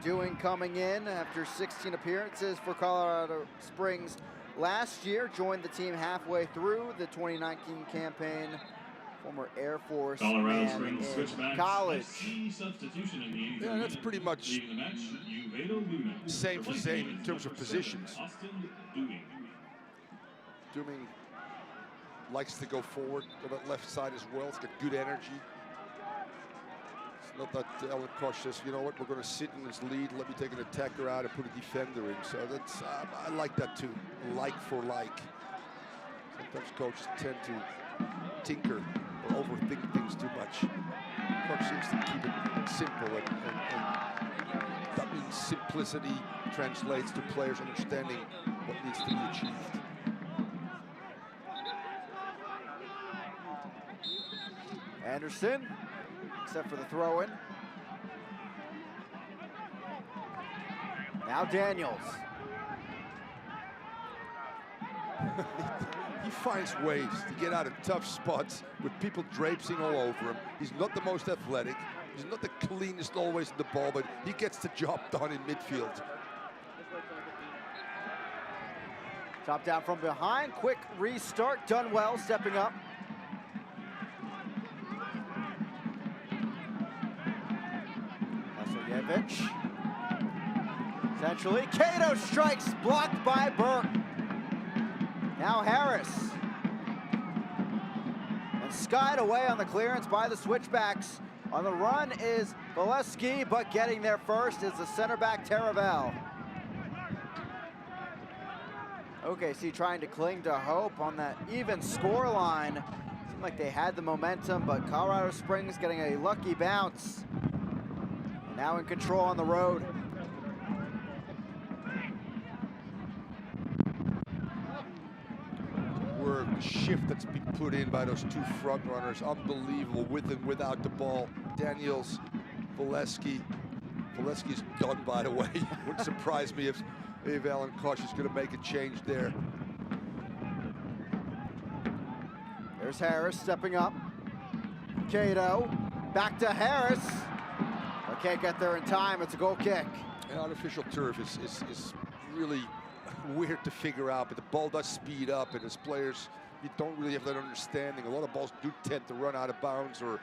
Doing coming in after 16 appearances for Colorado Springs last year, joined the team halfway through the 2019 campaign. Former Air Force man in college. Yeah, that's pretty much same for same in terms of positions. Dooming likes to go forward on that left side as well. It's got good energy. It's not that Alan Koch says, you know what, we're going to sit in this lead, let me take an attacker out and put a defender in. So that's, I like that too, like for like. Sometimes coaches tend to tinker or overthink things too much. Coach seems to keep it simple, and that means simplicity translates to players understanding what needs to be achieved. Anderson, except for the throw-in. Now Daniels. He finds ways to get out of tough spots with people drapesing all over him. He's not the most athletic. He's not the cleanest always in the ball, but he gets the job done in midfield. Top down from behind, quick restart, done well, stepping up. Vasiljevic. Essentially, Cato strikes, blocked by Burke. Now Harris. And skied away on the clearance by the Switchbacks. On the run is Valesky, but getting there first is the center back Taravel. OKC trying to cling to hope on that even score line. Seemed like they had the momentum, but Colorado Springs getting a lucky bounce. Now in control on the road. The shift that's been put in by those two front runners, unbelievable, with and without the ball. Daniels, Valesky. Valesky's done, by the way. Wouldn't surprise me if Alan Koch is going to make a change there. There's Harris stepping up. Cato, back to Harris. But can't get there in time, it's a goal kick. And artificial turf is really weird to figure out, but the ball does speed up, and as players, you don't really have that understanding. A lot of balls do tend to run out of bounds or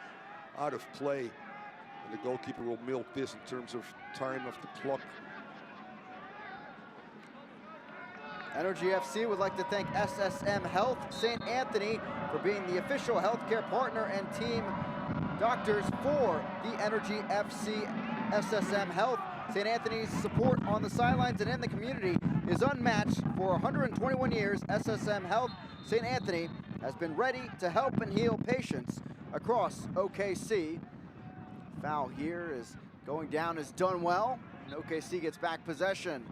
out of play, and the goalkeeper will milk this in terms of time of the clock. Energy FC would like to thank SSM Health St. Anthony for being the official healthcare partner and team doctors for the Energy FC. SSM Health St. Anthony's support on the sidelines and in the community is unmatched. For 121 years, SSM Health St. Anthony has been ready to help and heal patients across OKC. Foul here is going down as done well, and OKC gets back possession.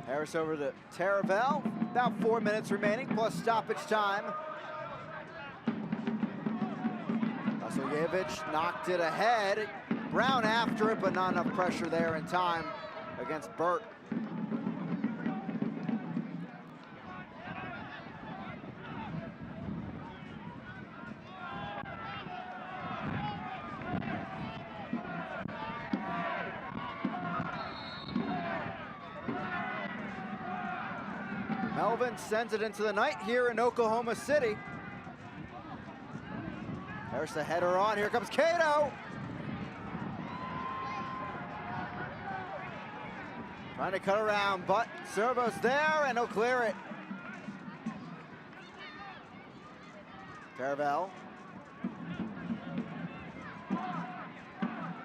Harris over to Taravel. About 4 minutes remaining, plus stoppage time. Vasiljevic knocked it ahead. Brown after it, but not enough pressure there in time against Burt. Melvin sends it into the night here in Oklahoma City. There's the header on. Here comes Cato. Trying to cut around, but Servo's there, and he'll clear it. Taravel.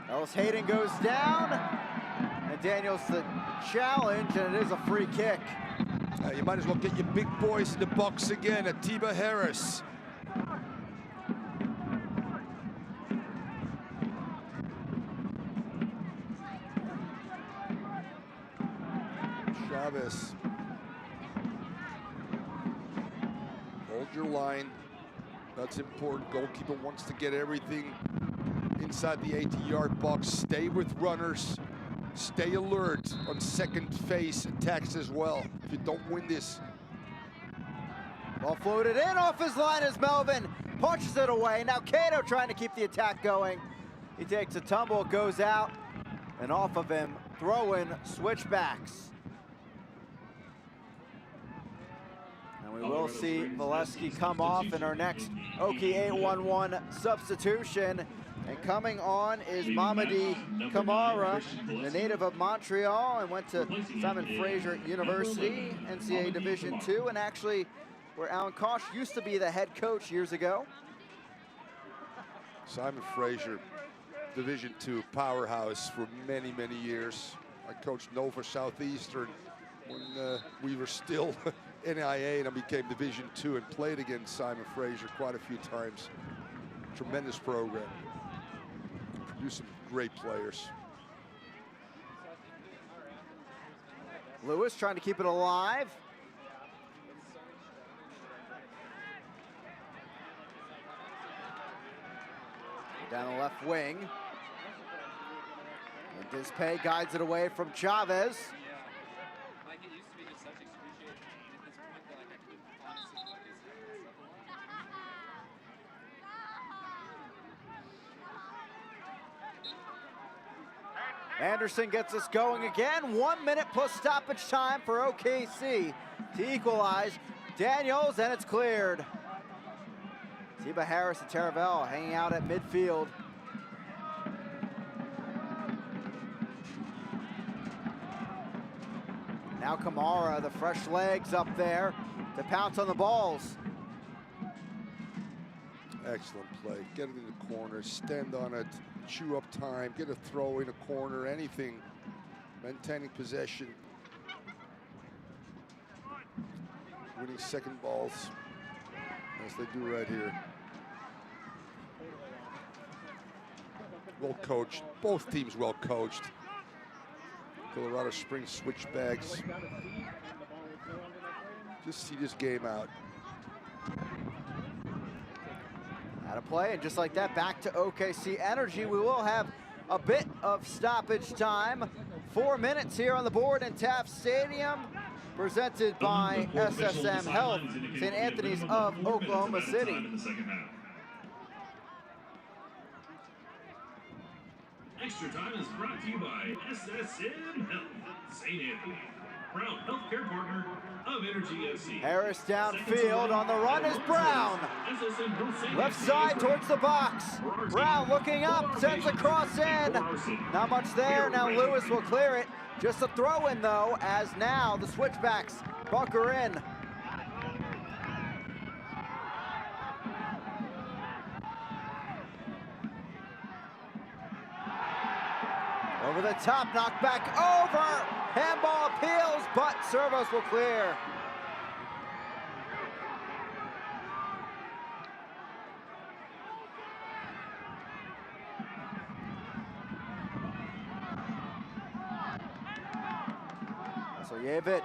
Ellis Hayden goes down, and Daniels the challenge, and it is a free kick. You might as well get your big boys in the box again. Atiba Harris. Chavez. Hold your line. That's important. Goalkeeper wants to get everything inside the 18-yard box. Stay with runners. Stay alert on second phase attacks as well. If you don't win this. Ball floated in off his line as Melvin punches it away. Now Cato trying to keep the attack going. He takes a tumble, goes out, and off of him, throw-in switchbacks. And we will see Valesky come off in our next Okie 811 substitution. And coming on is Mamadi Kamara, the native of Montreal, and went to Simon Fraser University, NCAA Division II, and actually where Alan Kosh used to be the head coach years ago. Simon Fraser, Division II powerhouse for many, many years. I coached Nova Southeastern when we were still NIA, and I became Division II and played against Simon Fraser quite a few times. Tremendous program. Produced some great players. Lewis trying to keep it alive. Down the left wing. And Dispay guides it away from Chavez. Anderson gets us going again. 1 minute plus stoppage time for OKC to equalize. Daniels, and it's cleared. Atiba Harris and Taravel hanging out at midfield. Now Kamara, the fresh legs up there to pounce on the balls. Excellent play. Get it in the corner, stand on it, chew up time, get a throw in a corner, anything. Maintaining possession. Winning second balls, as they do right here. Well coached, both teams well coached. Colorado Springs Switchbacks. Just see this game out. Out of play, and just like that, back to OKC Energy. We will have a bit of stoppage time. 4 minutes here on the board in Taft Stadium, presented by SSM Health, St. Anthony's of Oklahoma City. Extra time is brought to you by SSM Health, St. Anthony, proud healthcare partner of Energy FC. Harris downfield, on the run is Brown. Left side towards the box. Brown looking up, sends a cross in. Not much there, now Lewis will clear it. Just a throw in though, as now the Switchbacks bunker in. Over the top, knocked back over. Handball appeals, but Servos will clear. Vasiljevic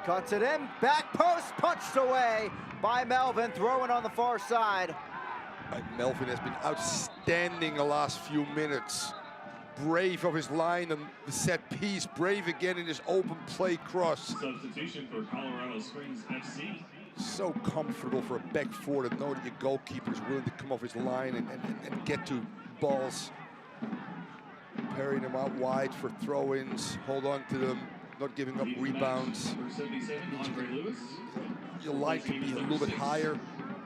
cuts it in, back post punched away by Melvin, throwing on the far side. Melvin has been outstanding the last few minutes. Brave of his line and the set piece, brave again in his open play cross. Substitution for Colorado Springs FC. So comfortable for a back four to know that your goalkeeper is willing to come off his line and get to balls. Parrying them out wide for throw-ins, hold on to them, not giving up rebounds. Your line can be a little bit higher,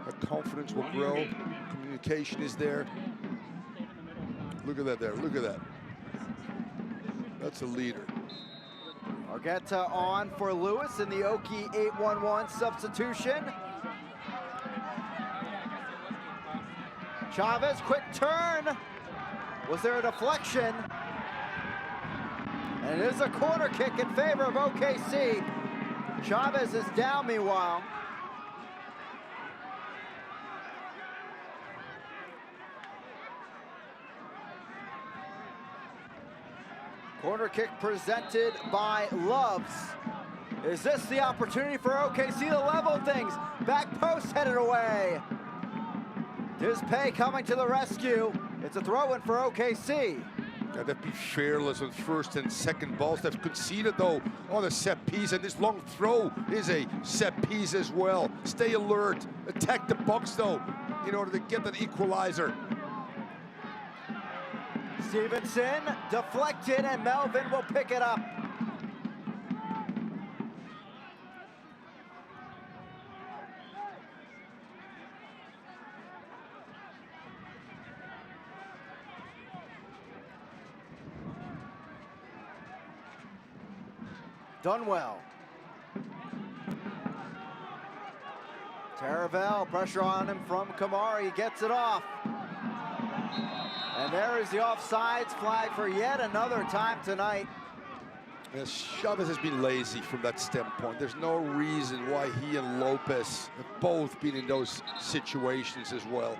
your confidence will grow, communication is there. Look at that there, look at that. That's a leader. Argueta on for Lewis in the Okie 8-1-1 substitution. Chavez, quick turn. Was there a deflection? And it is a corner kick in favor of OKC. Chavez is down meanwhile. Corner kick presented by Loves. Is this the opportunity for OKC to level things? Back post headed away. Dispay coming to the rescue. It's a throw-in for OKC. Yeah, that'd be fearless on first and second balls. They've conceded, though, on a set piece, and this long throw is a set piece as well. Stay alert. Attack the box, though, in order to get that equalizer. Stevenson deflected, and Melvin will pick it up. Done well. Taravel, pressure on him from Kamari, gets it off. And there is the offsides flag for yet another time tonight. Yes, Chavez has been lazy from that standpoint. There's no reason why he and Lopez have both been in those situations as well.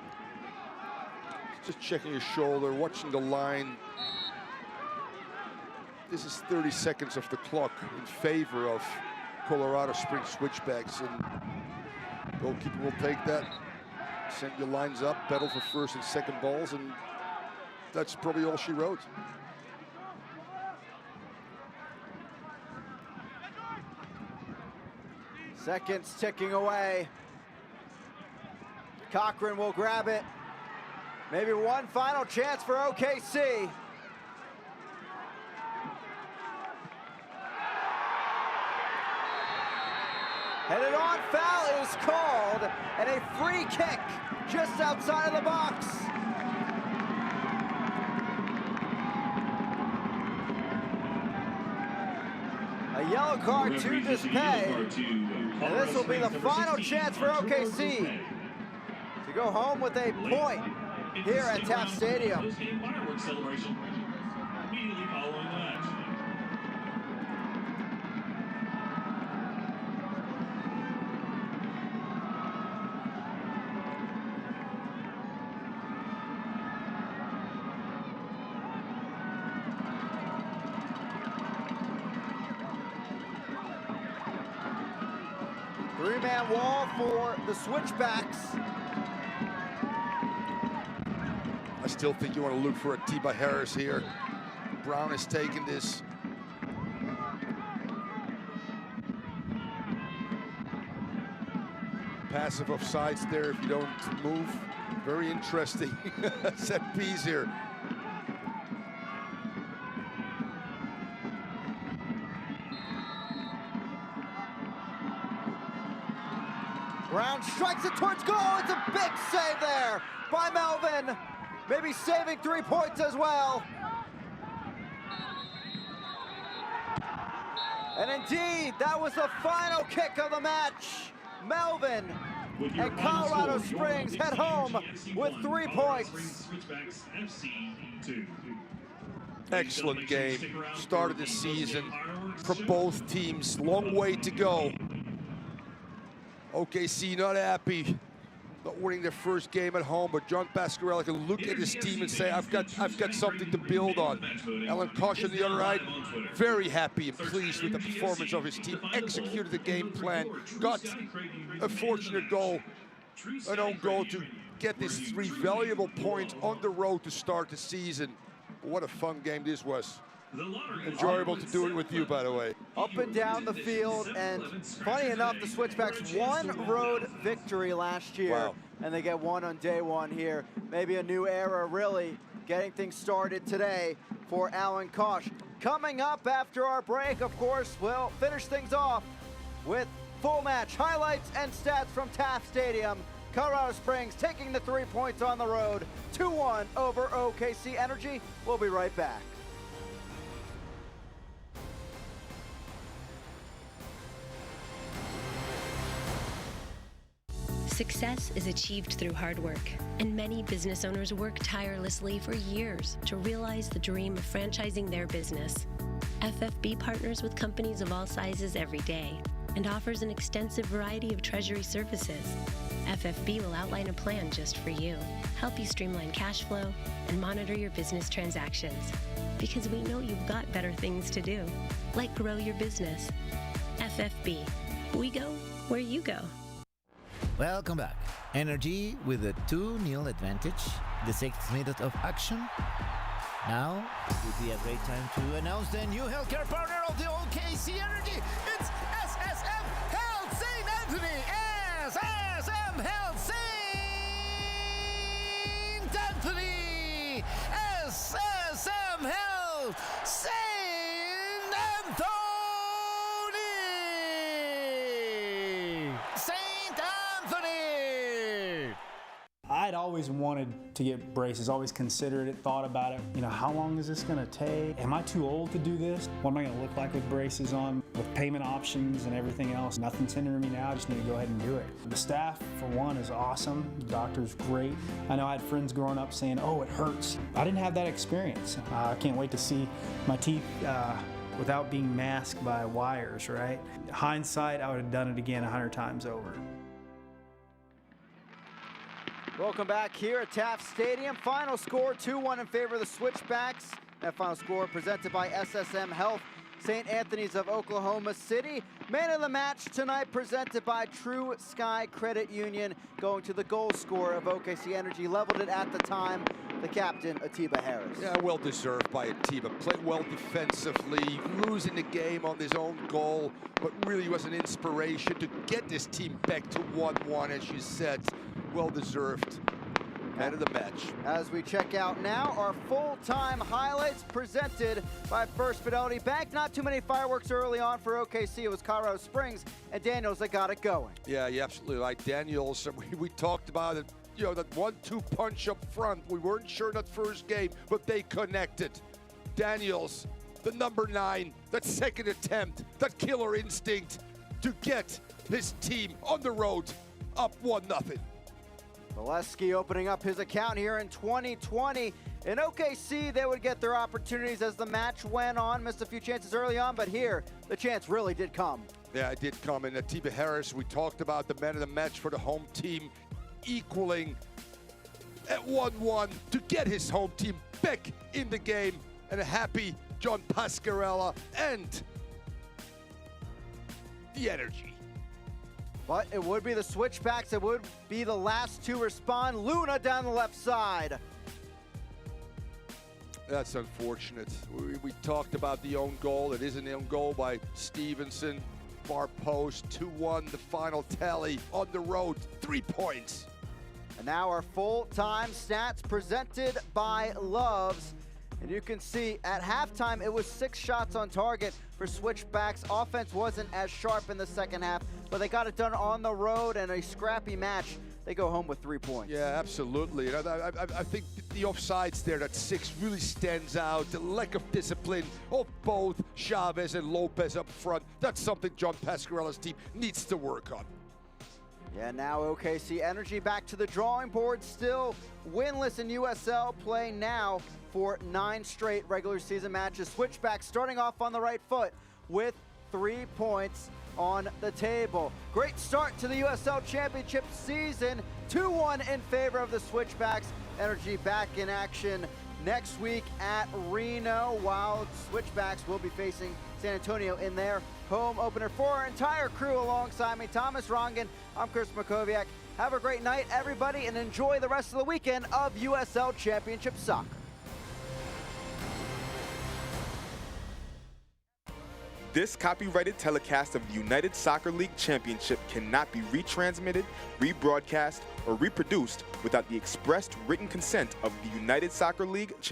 Just checking his shoulder, watching the line. This is 30 seconds of the clock in favor of Colorado Springs Switchbacks, and goalkeeper will take that. Send your lines up, battle for first and second balls, and that's probably all she wrote. Seconds ticking away. Cochran will grab it. Maybe one final chance for OKC. Headed on, foul is called, and a free kick just outside of the box. A yellow card to Dispay, and this will be the final chance for OKC to go home with a point here at Taft Stadium. Fireworks celebration immediately following the match. Three-man wall for the Switchbacks. I still think you want to look for a Tiba Harris here. Brown has taken this. Passive offsides there if you don't move. Very interesting set piece here. Brown strikes it towards goal. It's a big save there by Melvin. Maybe saving 3 points as well. And indeed, that was the final kick of the match. Melvin and Colorado Springs head home with 3 points. Switchbacks FC 2. Excellent game. Started the season for both teams. Long way to go. OKC not happy, not winning their first game at home, but John Pasquarella can look at his team and say, I've got something to build on. Alan Kosh on the other side, very happy and pleased with the performance of his team. Executed the game plan, got a fortunate goal, an own goal to get these 3 valuable points on the road to start the season. What a fun game this was. Enjoyable to do it with you, by the way. Up and down the field, and funny enough, the Switchbacks won road victory last year, wow. And they get one on day one here. Maybe a new era, really, getting things started today for Alan Kosh. Coming up after our break, of course, we'll finish things off with full match highlights and stats from Taft Stadium. Colorado Springs taking the 3 points on the road, 2-1 over OKC Energy. We'll be right back. Success is achieved through hard work, and many business owners work tirelessly for years to realize the dream of franchising their business. FFB partners with companies of all sizes every day and offers an extensive variety of treasury services. FFB will outline a plan just for you, help you streamline cash flow, and monitor your business transactions. Because we know you've got better things to do, like grow your business. FFB. We go where you go. Welcome back. Energy with a 2-0 advantage. The 6th minute of action. Now would be a great time to announce the new healthcare partner of the OKC Energy. It's SSM Health St. Anthony. SSM Health St. Anthony. SSM Health St. Anthony. St. Anthony. I'd always wanted to get braces, always considered it, thought about it. You know, how long is this gonna take? Am I too old to do this? What am I gonna look like with braces on? With payment options and everything else, nothing's hindering me now, I just need to go ahead and do it. The staff, for one, is awesome. The doctor's great. I know I had friends growing up saying, oh, it hurts. I didn't have that experience. I can't wait to see my teeth without being masked by wires, right? Hindsight, I would have done it again 100 times over. Welcome back here at Taft Stadium. Final score 2-1 in favor of the Switchbacks. That final score presented by SSM Health St. Anthony's of Oklahoma City. Man of the match tonight presented by True Sky Credit Union, going to the goal scorer of OKC Energy. Leveled it at the time, the captain, Atiba Harris. Yeah, well deserved by Atiba. Played well defensively, losing the game on his own goal, but really was an inspiration to get this team back to 1-1, as you said. Well deserved. Man of the match. As we check out now, our full-time highlights presented by First Fidelity Bank. Not too many fireworks early on for OKC. It was Colorado Springs and Daniels that got it going. Yeah, you're absolutely right. Daniels, we talked about it, you know, that 1-2 punch up front. We weren't sure in that first game, but they connected. Daniels, the number 9, that second attempt, that killer instinct to get his team on the road up 1-0. Valesky opening up his account here in 2020. In OKC, they would get their opportunities as the match went on. Missed a few chances early on, but here, the chance really did come. Yeah, it did come. And Atiba Harris, we talked about the man of the match for the home team, equaling at 1-1 to get his home team back in the game. And a happy John Pasquarella and the Energy. But it would be the Switchbacks. It would be the last to respond. Luna down the left side. That's unfortunate. We talked about the own goal. It is an own goal by Stevenson. Far post, 2-1, the final tally on the road, 3 points. And now our full-time stats presented by Loves. And you can see at halftime, it was 6 shots on target for Switchbacks. Offense wasn't as sharp in the second half, but they got it done on the road and a scrappy match. They go home with 3 points. Yeah, absolutely. And I think the offsides there, that 6 really stands out. The lack of discipline of both Chavez and Lopez up front. That's something John Pasquarella's team needs to work on. Yeah, now OKC Energy back to the drawing board, still winless in USL, playing now for 9 straight regular season matches. Switchbacks starting off on the right foot with 3 points on the table. Great start to the USL Championship season, 2-1 in favor of the Switchbacks. Energy back in action next week at Reno, while Switchbacks will be facing San Antonio in their home opener. For our entire crew alongside me, Thomas Rongen, I'm Chris Makoviak. Have a great night, everybody, and enjoy the rest of the weekend of USL Championship Soccer. This copyrighted telecast of the United Soccer League Championship cannot be retransmitted, rebroadcast, or reproduced without the expressed written consent of the United Soccer League Championship.